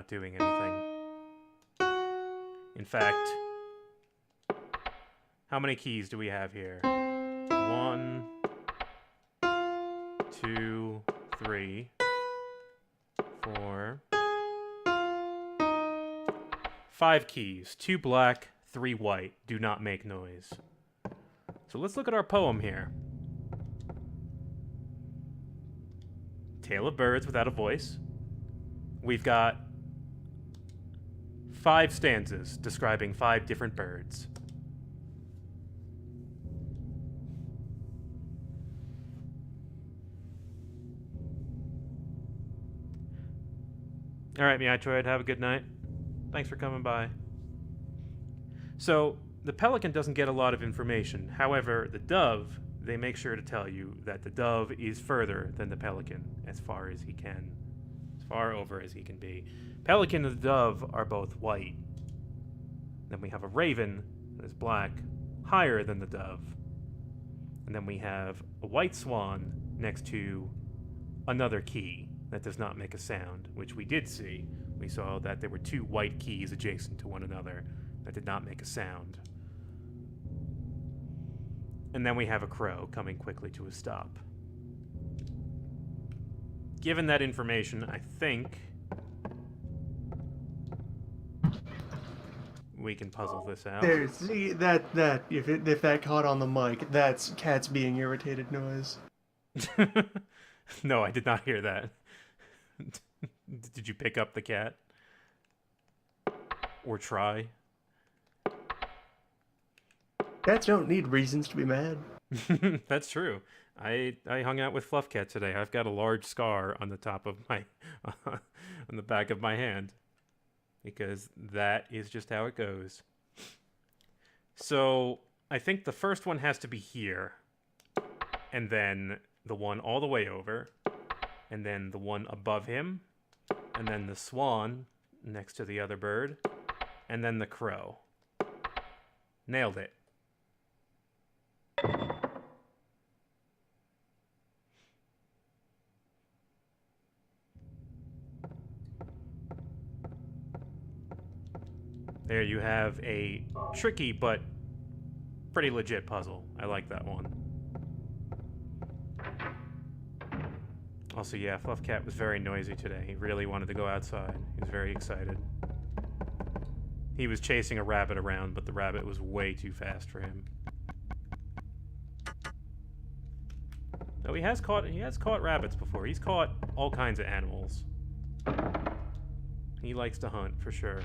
doing anything. In fact, how many keys do we have here? 1, 2, 3, 4, 5 keys. 2 black, 3 white. Do not make noise. So let's look at our poem here. Tale of Birds Without a Voice. We've got 5 stanzas describing 5 different birds. Alright, Meatroid, have a good night. Thanks for coming by. So, the pelican doesn't get a lot of information. However, the dove, they make sure to tell you that the dove is further than the pelican, as far as he can. As far over as he can be. Pelican and the dove are both white. Then we have a raven that is black, higher than the dove. And then we have a white swan next to another key that does not make a sound, which we did see. We saw that there were 2 white keys adjacent to one another that did not make a sound. And then we have a crow coming quickly to a stop. Given that information, I think we can puzzle this out. There's see, that if that caught on the mic, that's cats being irritated noise. No, I did not hear that. Did you pick up the cat? Or try? Cats don't need reasons to be mad. That's true. I hung out with Fluff Cat today. I've got a large scar on the top of my on the back of my hand because that is just how it goes. So, I think the first one has to be here, and then the one all the way over, and then the one above him, and then the swan next to the other bird, and then the crow. Nailed it. There you have a tricky but pretty legit puzzle. I like that one. Also, yeah, Fluff Cat was very noisy today. He really wanted to go outside. He was very excited. He was chasing a rabbit around, but the rabbit was way too fast for him. No, he has caught rabbits before. He's caught all kinds of animals. He likes to hunt, for sure.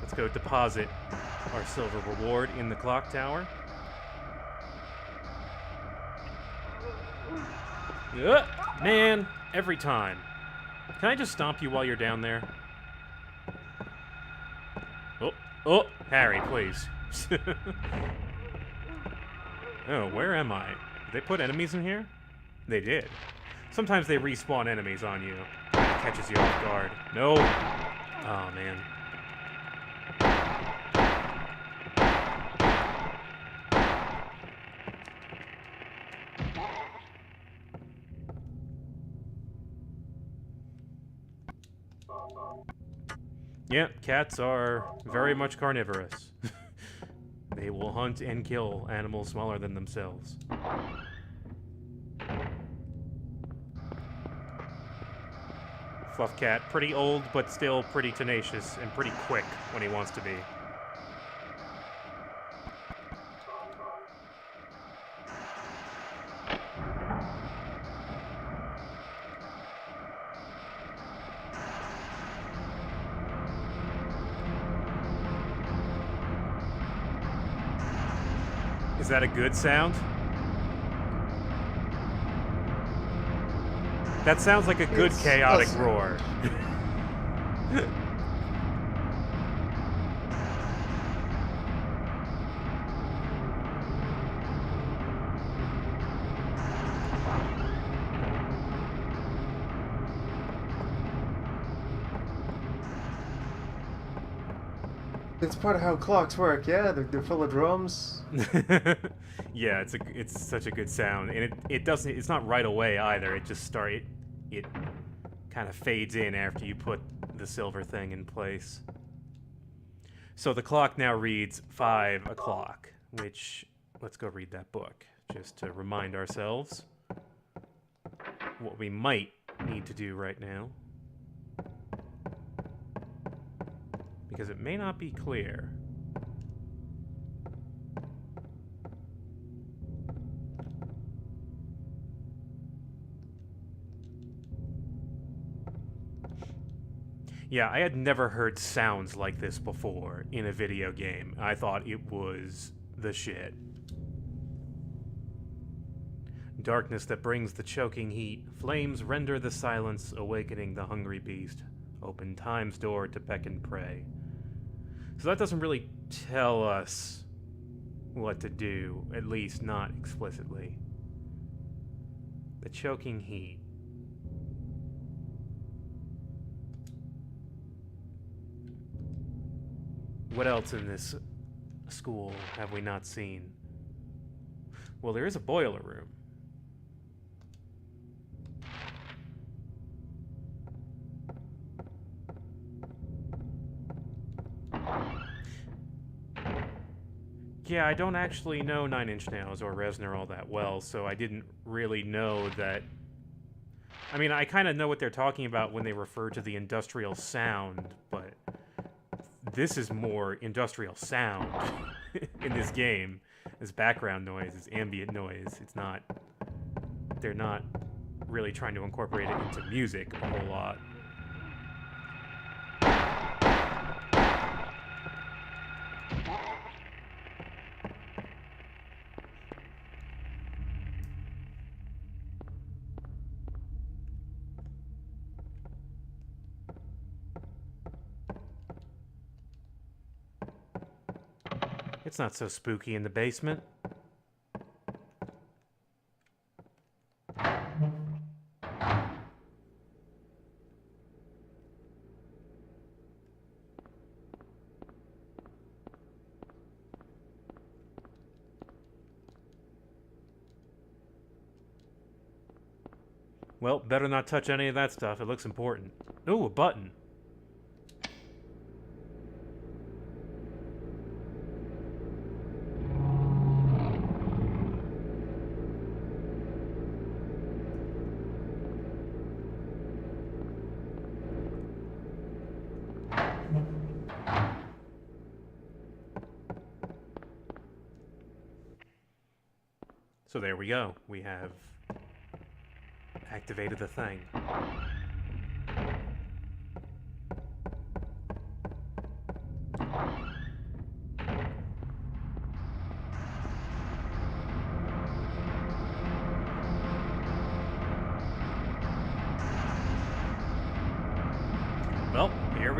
Let's go deposit our silver reward in the clock tower. Man, every time. Can I just stomp you while you're down there? Oh, Harry, please. Oh, where am I? Did they put enemies in here? They did. Sometimes they respawn enemies on you. It catches you off guard. No. Oh, man. Yep, cats are very much carnivorous. They will hunt and kill animals smaller than themselves. Fluff cat, pretty old, but still pretty tenacious and pretty quick when he wants to be. Is that a good sound? That sounds like a good chaotic roar. It's part of how clocks work, yeah? They're full of drums. Yeah, it's such a good sound, and it's not right away either. It just it kind of fades in after you put the silver thing in place. So the clock now reads 5 o'clock, which, let's go read that book just to remind ourselves what we might need to do right now, because it may not be clear. Yeah, I had never heard sounds like this before in a video game. I thought it was the shit. Darkness that brings the choking heat. Flames render the silence, awakening the hungry beast. Open time's door to beckon prey. So that doesn't really tell us what to do, at least not explicitly. The choking heat. What else in this school have we not seen? Well, there is a boiler room. Yeah, I don't actually know Nine Inch Nails or Reznor all that well, so I didn't really know that. I mean, I kind of know what they're talking about when they refer to the industrial sound, but this is more industrial sound in this game. It's background noise, it's ambient noise. It's not. They're not really trying to incorporate it into music a whole lot. It's not so spooky in the basement. Well, better not touch any of that stuff. It looks important. Ooh, a button. So there we go. We have activated the thing.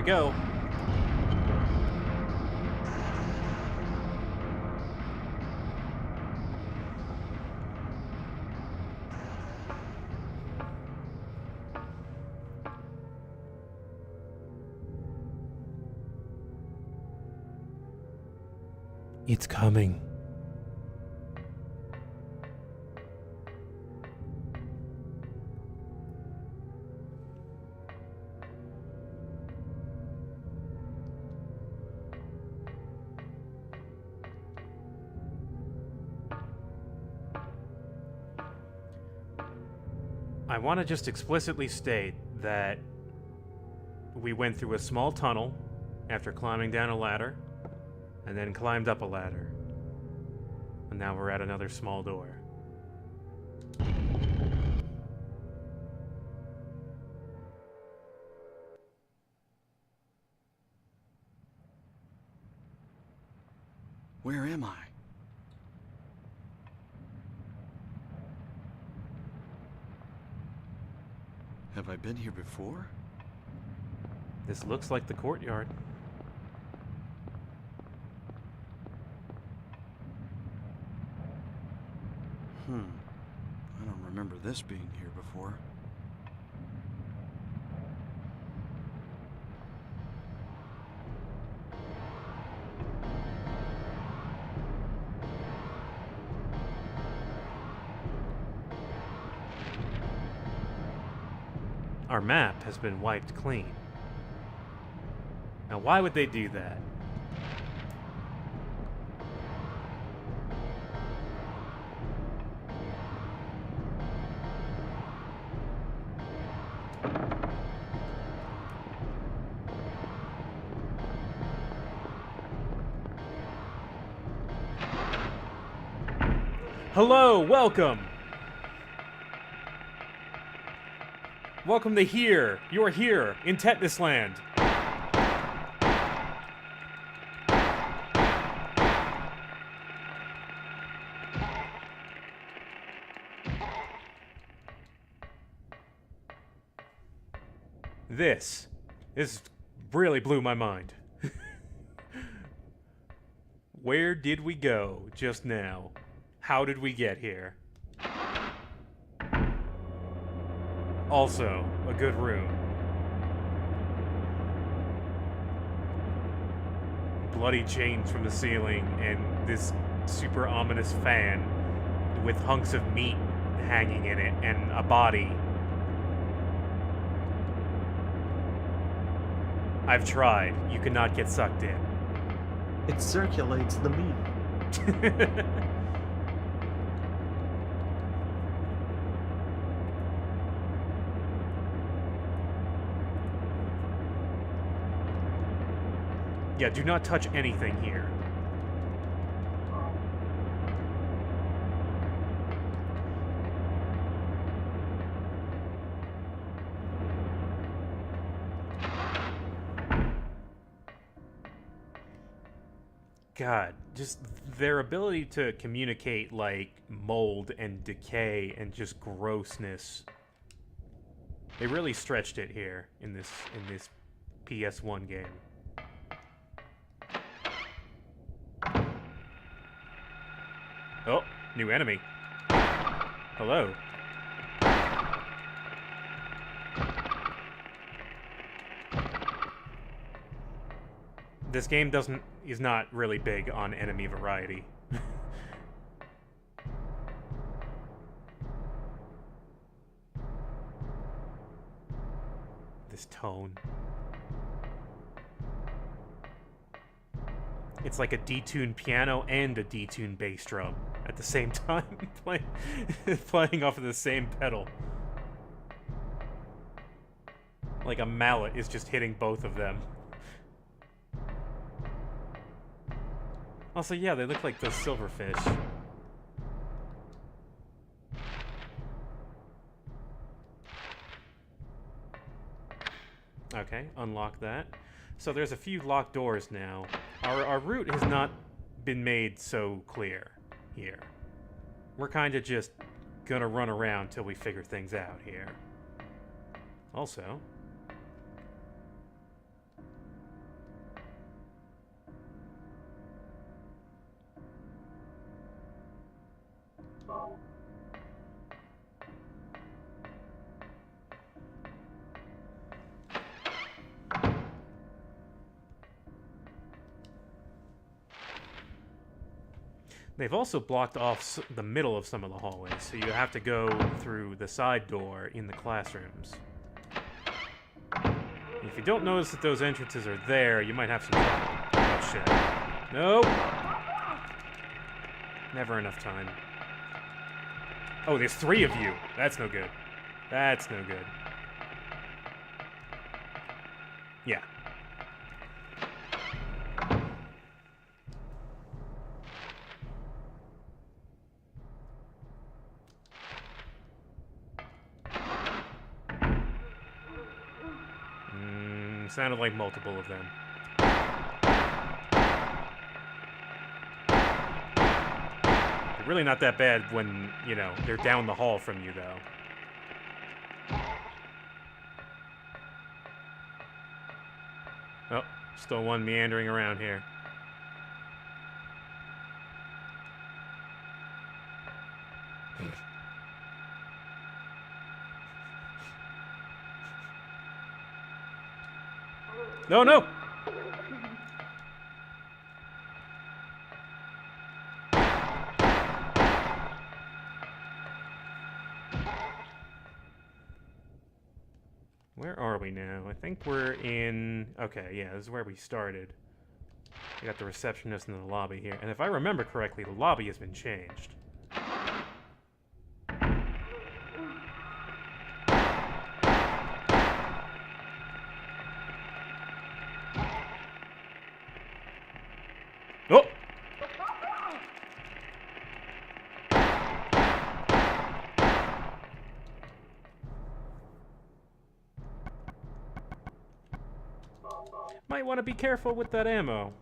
go. It's coming. I want to just explicitly state that we went through a small tunnel after climbing down a ladder, and then climbed up a ladder. And now we're at another small door. Where am I? Have I been here before? This looks like the courtyard. I don't remember this being here before. Our map has been wiped clean. Now, why would they do that? Hello, welcome! Welcome to here. You're here in Tetanus Land. This really blew my mind. Where did we go just now? How did we get here? Also, a good room. Bloody chains from the ceiling and this super ominous fan with hunks of meat hanging in it and a body. I've tried. You cannot get sucked in. It circulates the meat. Yeah, do not touch anything here. God, just their ability to communicate like mold and decay and just grossness. They really stretched it here in this PS1 game. Oh, new enemy. Hello. This game is not really big on enemy variety. This tone. It's like a detuned piano and a detuned bass drum at the same time, playing off of the same pedal. Like a mallet is just hitting both of them. Also, yeah, they look like those silverfish. Okay, unlock that. So there's a few locked doors now. Our route has not been made so clear here. We're kind of just gonna run around till we figure things out here. Also, They've also blocked off the middle of some of the hallways, so you have to go through the side door in the classrooms. If you don't notice that those entrances are there, you might have some trouble. Oh, shit. Nope. Never enough time. Oh, there's 3 of you. That's no good. That's no good. Yeah. Sounded like multiple of them. They're really not that bad when, you know, they're down the hall from you, though. Oh, still one meandering around here. No, no! Where are we now? I think we're in... Okay, yeah, this is where we started. We got the receptionist in the lobby here. And if I remember correctly, the lobby has been changed. Oh! Might want to be careful with that ammo.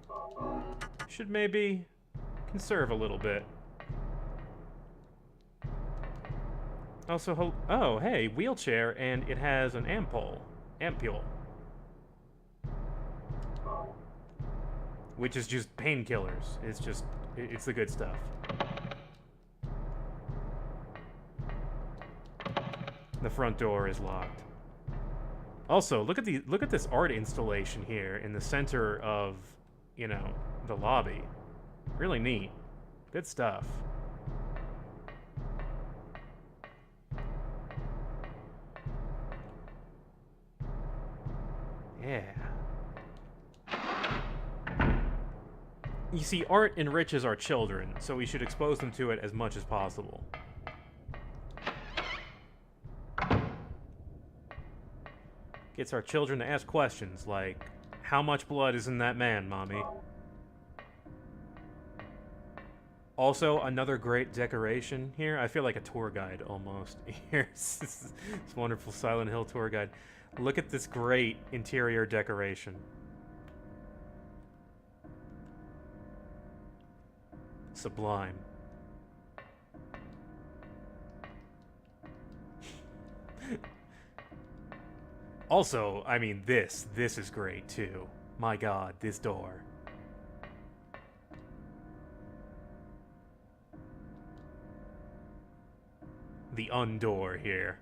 Should maybe conserve a little bit. Also, oh, hey, wheelchair, and it has an ampule. Which is just painkillers. It's the good stuff. The front door is locked. Also, look at this art installation here in the center of, you know, the lobby. Really neat. Good stuff. Yeah. You see, art enriches our children, so we should expose them to it as much as possible. Gets our children to ask questions like, how much blood is in that man, Mommy? Also, another great decoration here. I feel like a tour guide, almost. Here's this wonderful Silent Hill tour guide. Look at this great interior decoration. Sublime. Also, I mean, this is great, too. My god, this door. The undoor here.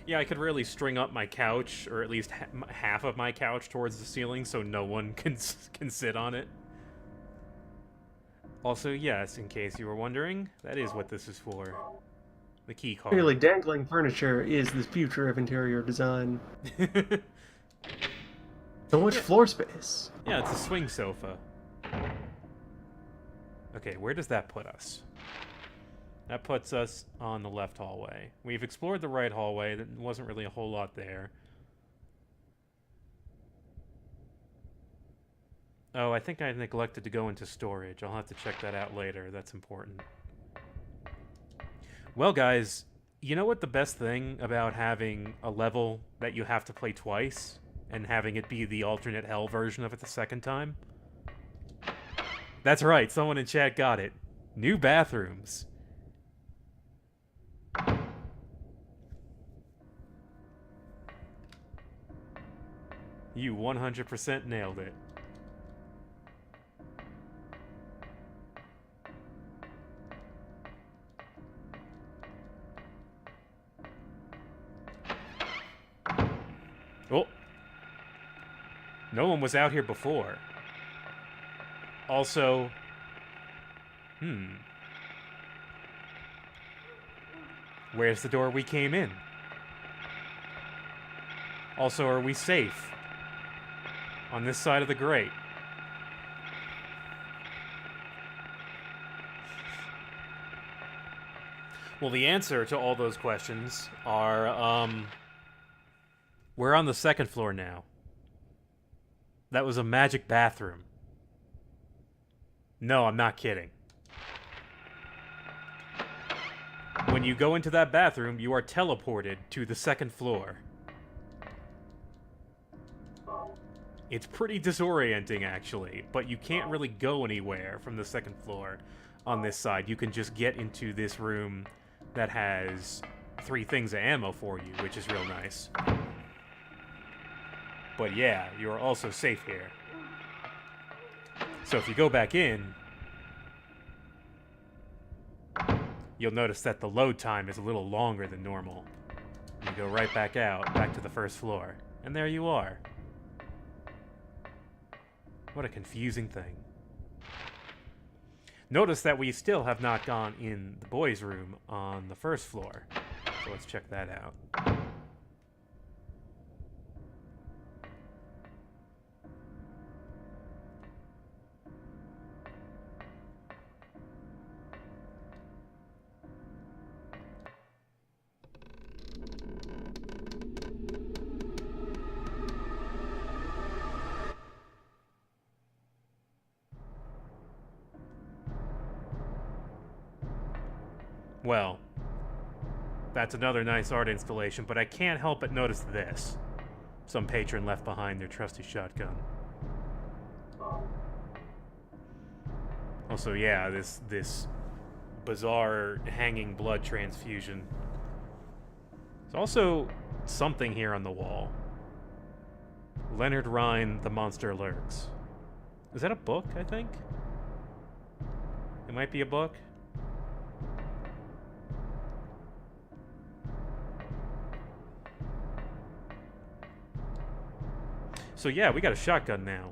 Yeah, I could really string up my couch, or at least half of my couch towards the ceiling so no one can sit on it. Also, yes, in case you were wondering, that is what this is for. The key card. Really, dangling furniture is the future of interior design. So much floor space. Yeah, it's a swing sofa. Okay, where does that put us? That puts us on the left hallway. We've explored the right hallway. There wasn't really a whole lot there. Oh, I think I neglected to go into storage. I'll have to check that out later. That's important. Well, guys, you know what the best thing about having a level that you have to play twice and having it be the alternate hell version of it the second time? That's right, someone in chat got it. New bathrooms. You 100% nailed it. Oh. No one was out here before. Also, where's the door we came in? Also, are we safe on this side of the grate? Well, the answer to all those questions are, we're on the second floor now. That was a magic bathroom. No, I'm not kidding. When you go into that bathroom, you are teleported to the second floor. It's pretty disorienting, actually, but you can't really go anywhere from the second floor on this side. You can just get into this room that has 3 things of ammo for you, which is real nice. But yeah, you are also safe here. So if you go back in, you'll notice that the load time is a little longer than normal. You go right back out, back to the first floor, and there you are. What a confusing thing. Notice that we still have not gone in the boys' room on the first floor. So let's check that out. Well, that's another nice art installation, but I can't help but notice this. Some patron left behind their trusty shotgun. Also, yeah, this bizarre hanging blood transfusion. There's also something here on the wall. Leonard Rhine, The Monster Lurks. Is that a book, I think? It might be a book. So yeah, we got a shotgun now.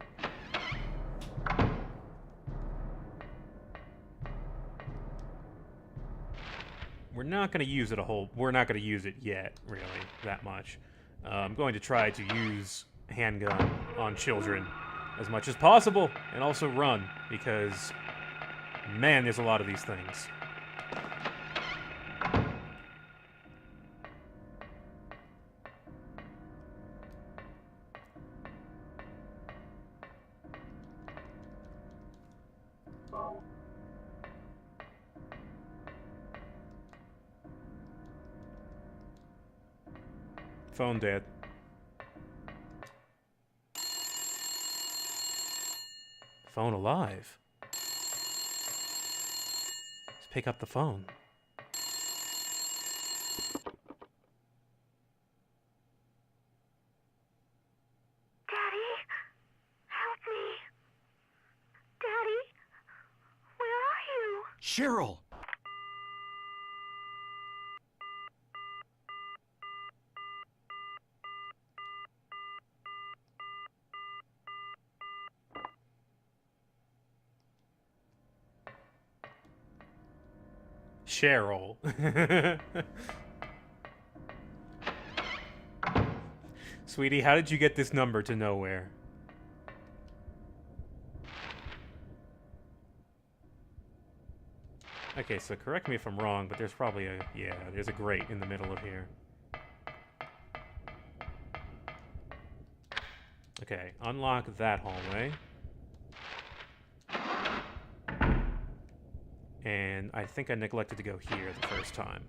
We're not going to use it we're not going to use it yet, really, that much. I'm going to try to use handgun on children as much as possible, and also run, because, man, there's a lot of these things. Phone dead. Phone alive. Let's pick up the phone. Daddy, help me. Daddy, where are you? Cheryl! Cheryl. Sweetie, how did you get this number to nowhere? Okay, so correct me if I'm wrong, but there's probably there's a grate in the middle of here. Okay, unlock that hallway. And I think I neglected to go here the first time.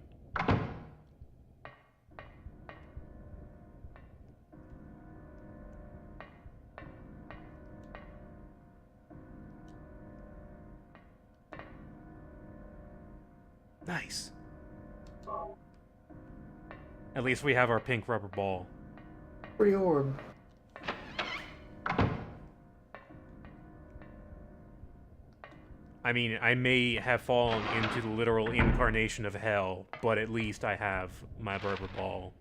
Nice. At least we have our pink rubber ball. Free orb. I mean, I may have fallen into the literal incarnation of hell, but at least I have my rubber ball.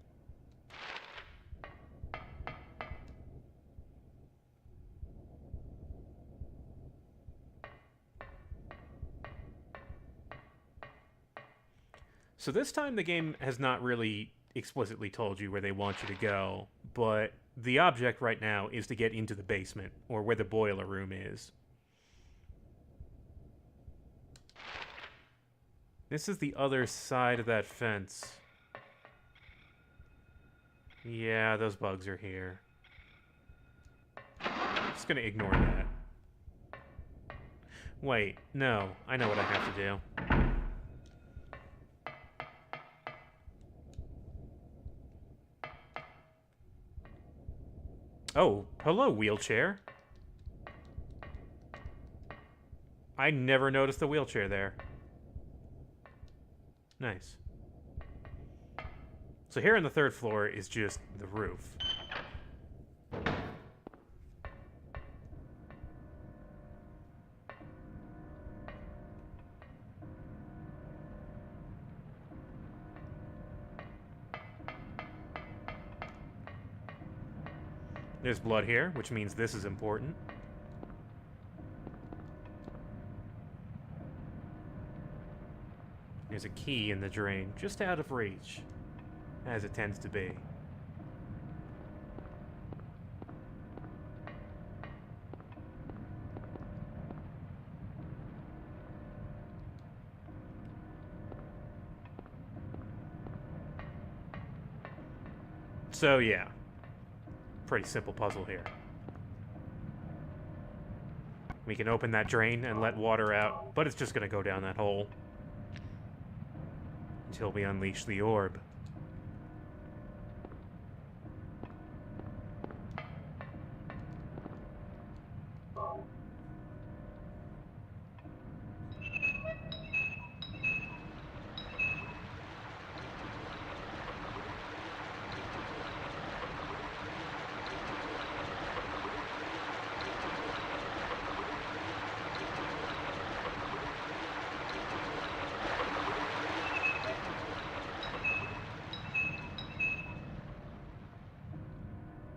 So this time the game has not really explicitly told you where they want you to go, but the object right now is to get into the basement, or where the boiler room is. This is the other side of that fence. Yeah, those bugs are here. Just gonna ignore that. Wait, no, I know what I have to do. Oh, hello, wheelchair. I never noticed the wheelchair there. Nice. So here on the 3rd floor is just the roof. There's blood here, which means this is important. There's a key in the drain, just out of reach, as it tends to be. So yeah, pretty simple puzzle here. We can open that drain and let water out, but it's just gonna go down that hole until we unleash the orb.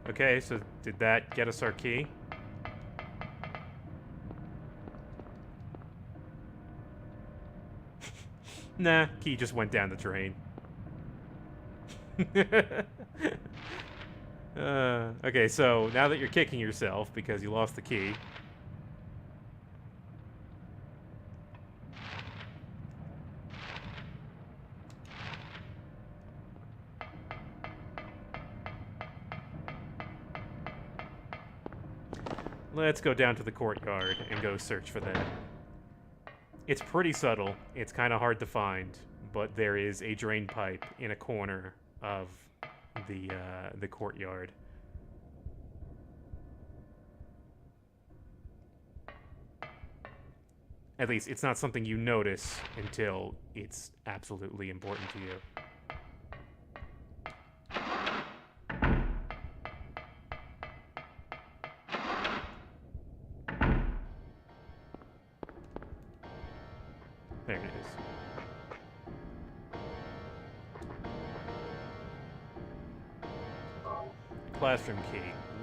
Okay, so did that get us our key? Nah, key just went down the drain. Okay, so now that you're kicking yourself because you lost the key. Let's go down to the courtyard and go search for that. It's pretty subtle. It's kind of hard to find, but there is a drain pipe in a corner of the courtyard. At least, it's not something you notice until it's absolutely important to you. There it is. Classroom key.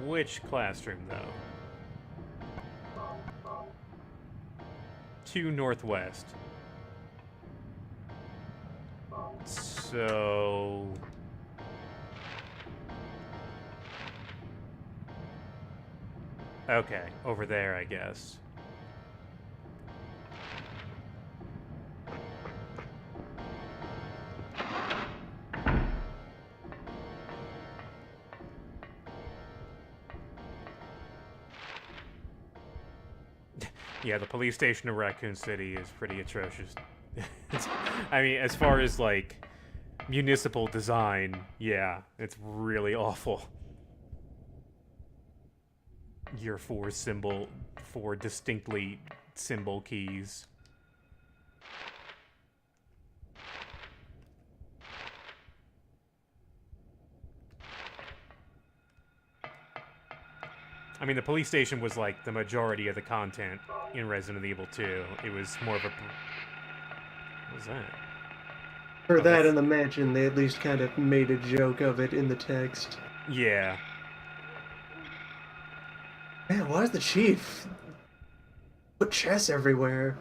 Which classroom, though? 2 northwest. So... okay, over there, I guess. Yeah, the police station in Raccoon City is pretty atrocious. I mean, as far as, like, municipal design, yeah, it's really awful. Your 4 distinctly symbol keys. I mean, the police station was, like, the majority of the content in Resident Evil 2. It was more of a... What was that? For that in the mansion, they at least kind of made a joke of it in the text. Yeah. Man, why is the chief put chess everywhere?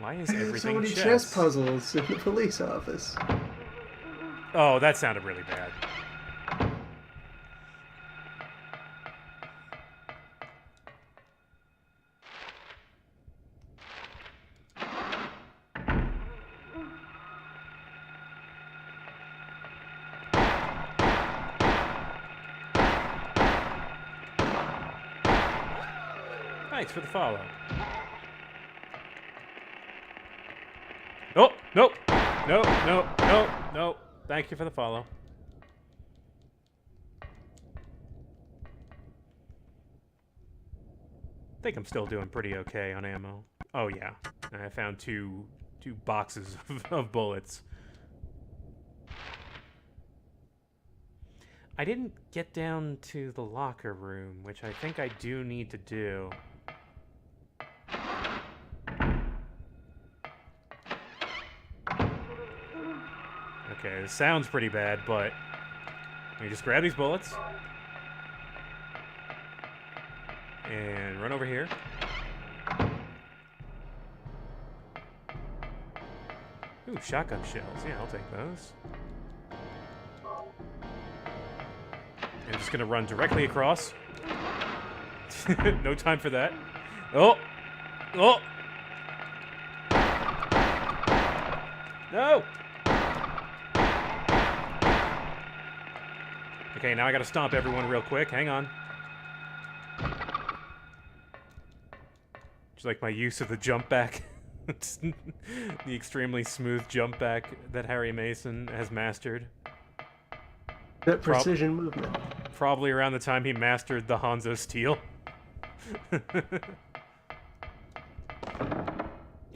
Why is everything So many chess? chess puzzles in the police office. Oh, that sounded really bad. Thanks for the follow. Oh, nope. No, no, no, no. Thank you for the follow. I think I'm still doing pretty okay on ammo. Oh yeah, I found two boxes of bullets. I didn't get down to the locker room, which I think I do need to do. Okay, this sounds pretty bad, but let me just grab these bullets and run over here. Ooh, shotgun shells. Yeah, I'll take those. I'm just gonna run directly across. No time for that. Oh! Oh! No! Okay, now I gotta stomp everyone real quick. Hang on. Just like my use of the jump back. The extremely smooth jump back that Harry Mason has mastered. That precision movement. Probably around the time he mastered the Hanzo Steel.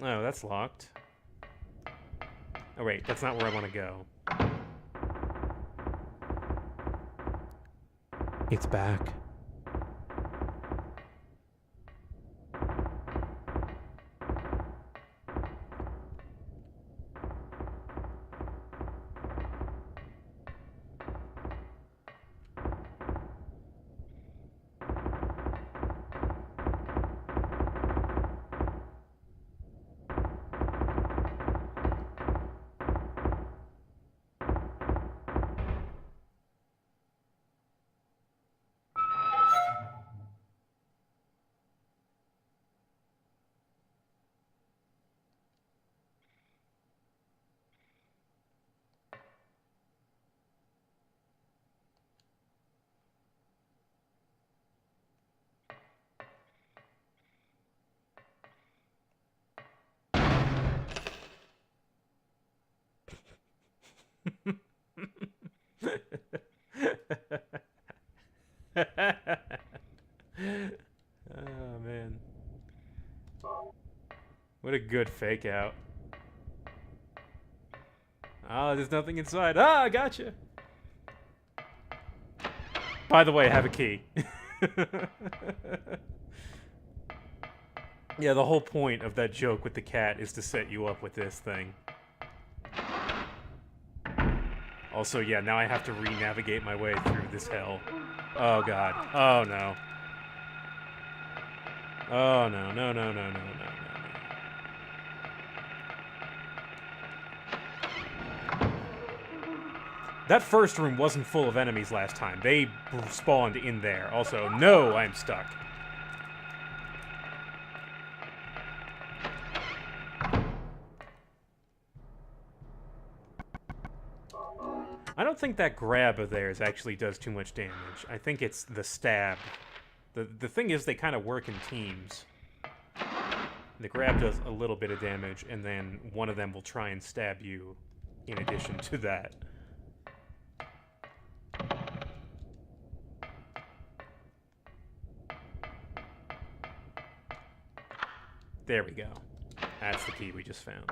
Oh, that's locked. Oh wait, that's not where I want to go. It's back. Oh man. What a good fake out. Ah, there's nothing inside. Ah, I gotcha. By the way, I have a key. Yeah, the whole point of that joke with the cat is to set you up with this thing. Also, yeah, now I have to re-navigate my way through this hell. Oh god. Oh no. Oh no, no, no, no, no, no, no, no. That first room wasn't full of enemies last time. They spawned in there. Also, no, I'm stuck. I don't think that grab of theirs actually does too much damage. I think it's the stab. The thing is, they kind of work in teams. The grab does a little bit of damage, and then one of them will try and stab you in addition to that. There we go. That's the key we just found.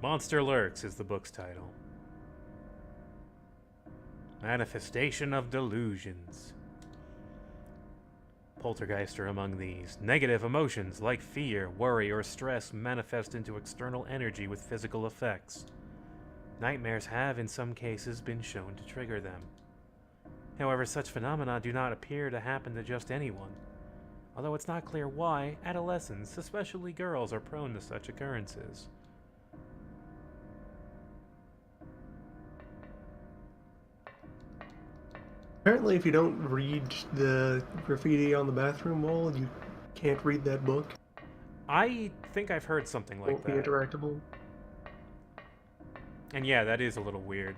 Monster Lurks is the book's title. Manifestation of delusions. Poltergeists are among these. Negative emotions like fear, worry, or stress manifest into external energy with physical effects. Nightmares have, in some cases, been shown to trigger them. However, such phenomena do not appear to happen to just anyone. Although it's not clear why, adolescents, especially girls, are prone to such occurrences. Apparently, if you don't read the graffiti on the bathroom wall, you can't read that book. I think I've heard something like Won't be that. interactable. And yeah, that is a little weird.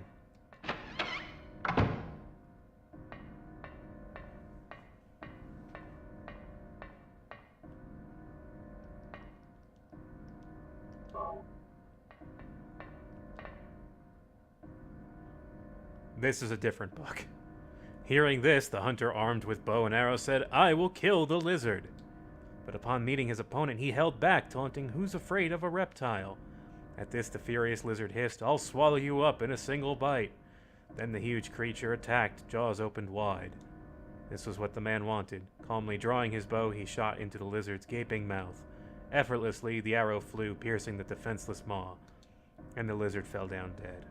This is a different book. Hearing this, the hunter armed with bow and arrow said, "I will kill the lizard." But upon meeting his opponent, he held back, taunting, "Who's afraid of a reptile?" At this, the furious lizard hissed, "I'll swallow you up in a single bite." Then the huge creature attacked, jaws opened wide. This was what the man wanted. Calmly drawing his bow, he shot into the lizard's gaping mouth. Effortlessly, the arrow flew, piercing the defenseless maw, and the lizard fell down dead.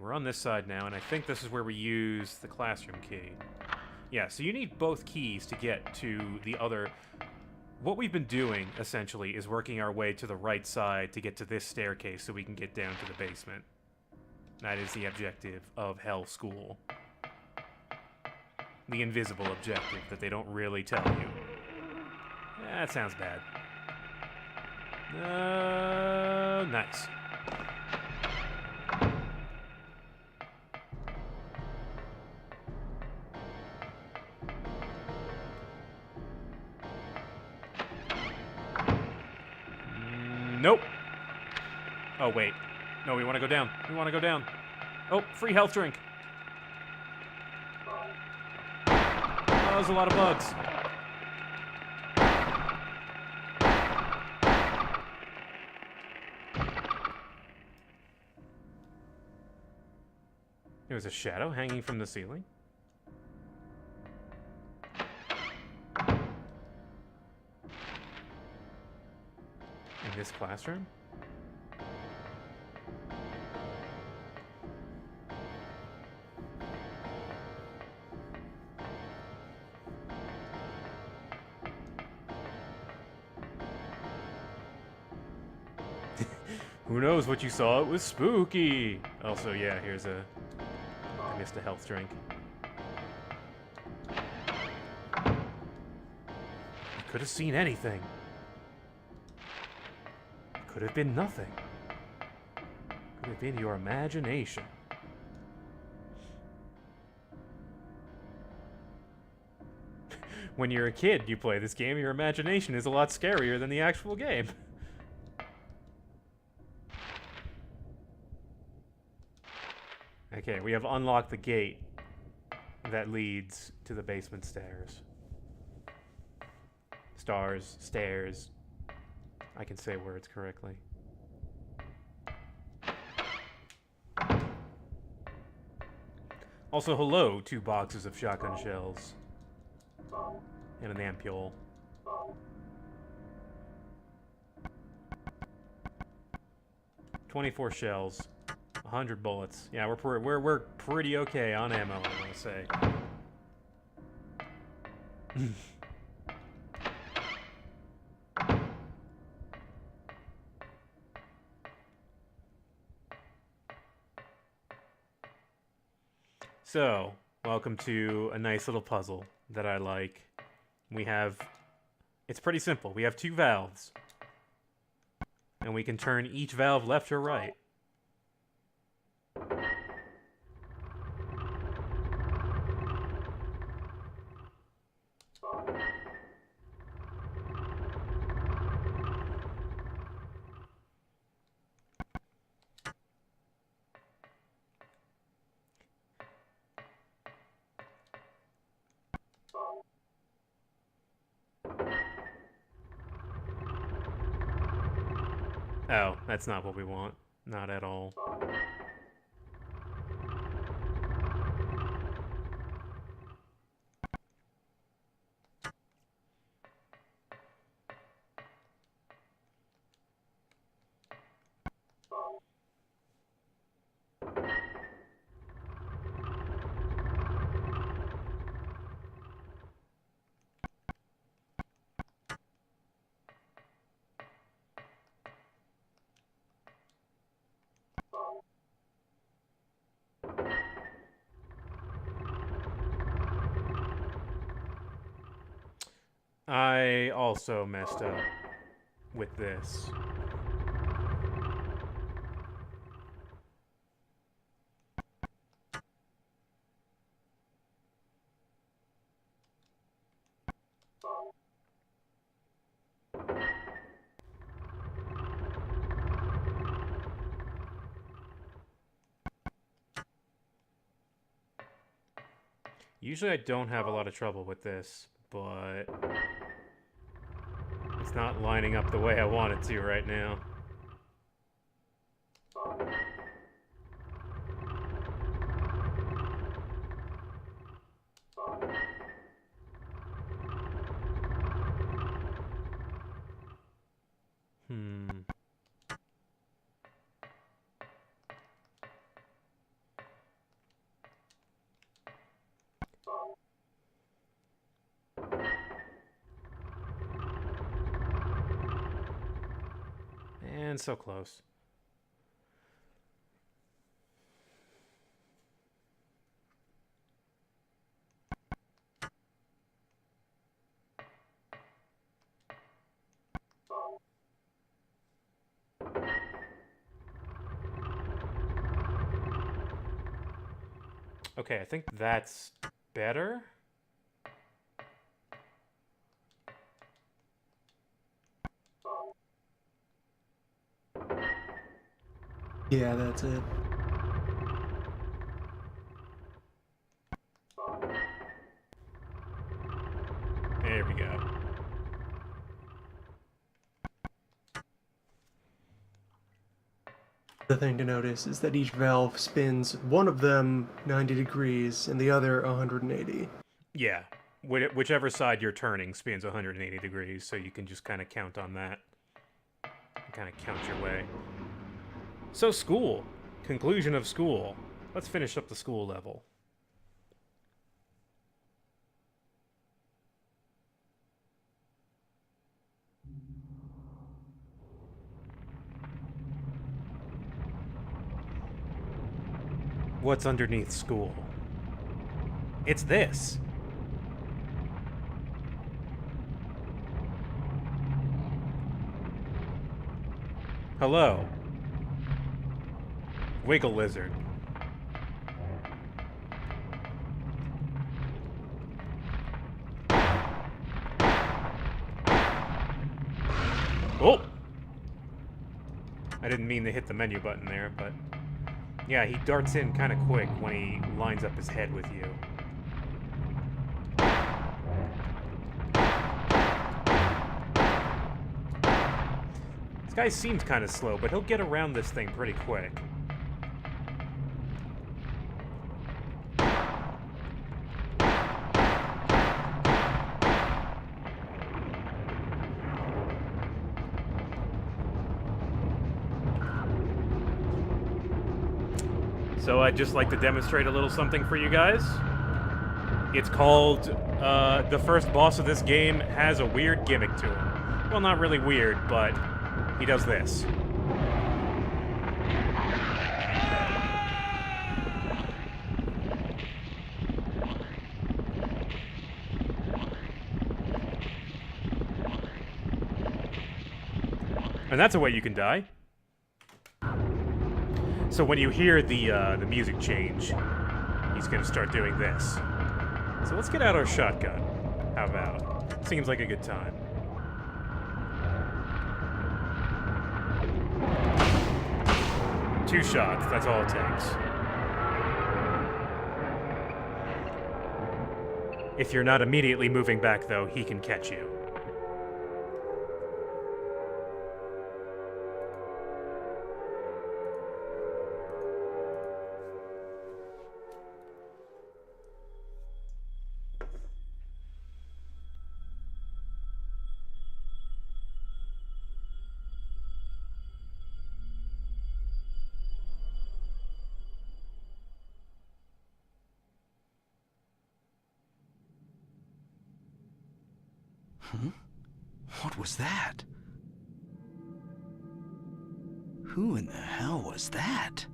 We're on this side now, and I think this is where we use the classroom key. Yeah, so you need both keys to get to the other... What we've been doing, essentially, is working our way to the right side to get to this staircase so we can get down to the basement. That is the objective of Hell School. The invisible objective that they don't really tell you. That sounds bad. Nice. Nope. Oh, wait. No, we want to go down. We want to go down. Oh, free health drink. Oh, there's a lot of bugs. There was a shadow hanging from the ceiling. In this classroom? Who knows what you saw? It was spooky! Also, yeah, here's a... I missed a health drink. I could have seen anything. Could have been nothing. Could have been your imagination. When you're a kid, you play this game, your imagination is a lot scarier than the actual game. Okay, we have unlocked the gate that leads to the basement stairs. Stairs. I can say words correctly. Also, hello, 2 boxes of shotgun shells. And an ampule. $24 shells. 100 bullets. Yeah, we're pretty okay on ammo, I want to say. So, welcome to a nice little puzzle that I like. We have... It's pretty simple. We have 2 valves. And we can turn each valve left or right. Oh, that's not what we want. Not at all. I also messed up with this. Usually I don't have a lot of trouble with this, but it's not lining up the way I want it to right now. And so close. Okay, I think that's better. Yeah, that's it. There we go. The thing to notice is that each valve spins one of them 90 degrees and the other 180. Yeah. Whichever side you're turning spins 180 degrees, so you can just kind of count on that. Kind of count your way. So school. Conclusion of school. Let's finish up the school level. What's underneath school? It's this. Hello. Wiggle lizard. Oh! I didn't mean to hit the menu button there, but... yeah, he darts in kind of quick when he lines up his head with you. This guy seems kind of slow, but he'll get around this thing pretty quick. So I'd just like to demonstrate a little something for you guys. It's called, the first boss of this game has a weird gimmick to him. Well, not really weird, but he does this. And that's a way you can die. So when you hear the music change, he's gonna start doing this. So let's get out our shotgun. How about? Seems like a good time. Two shots, that's all it takes. If you're not immediately moving back, though, he can catch you. Huh? What was that? Who in the hell was that?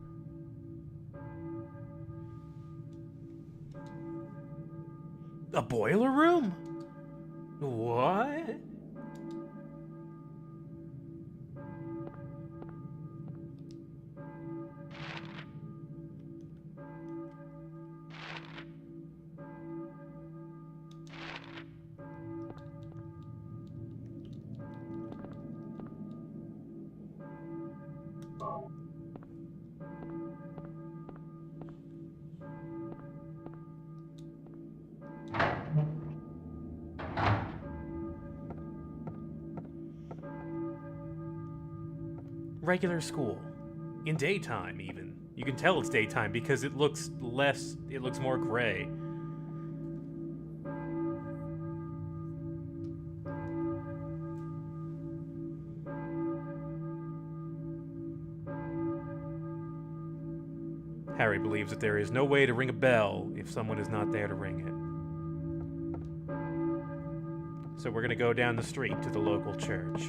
A boiler room? What? Regular school. In daytime, even. You can tell it's daytime because it looks more gray. Harry believes that there is no way to ring a bell if someone is not there to ring it. So we're gonna go down the street to the local church.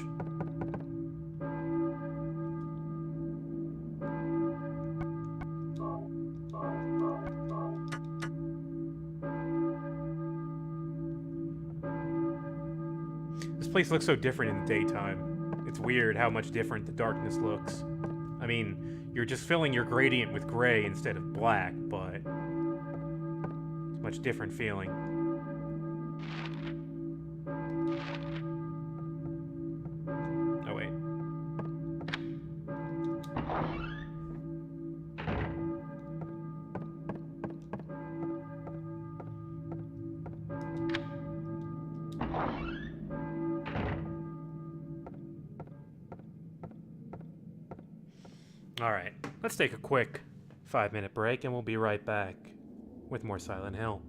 This place looks so different in the daytime. It's weird how much different the darkness looks. I mean, you're just filling your gradient with gray instead of black, but it's a much different feeling. Oh, wait. Alright, let's take a quick 5-minute break and we'll be right back with more Silent Hill.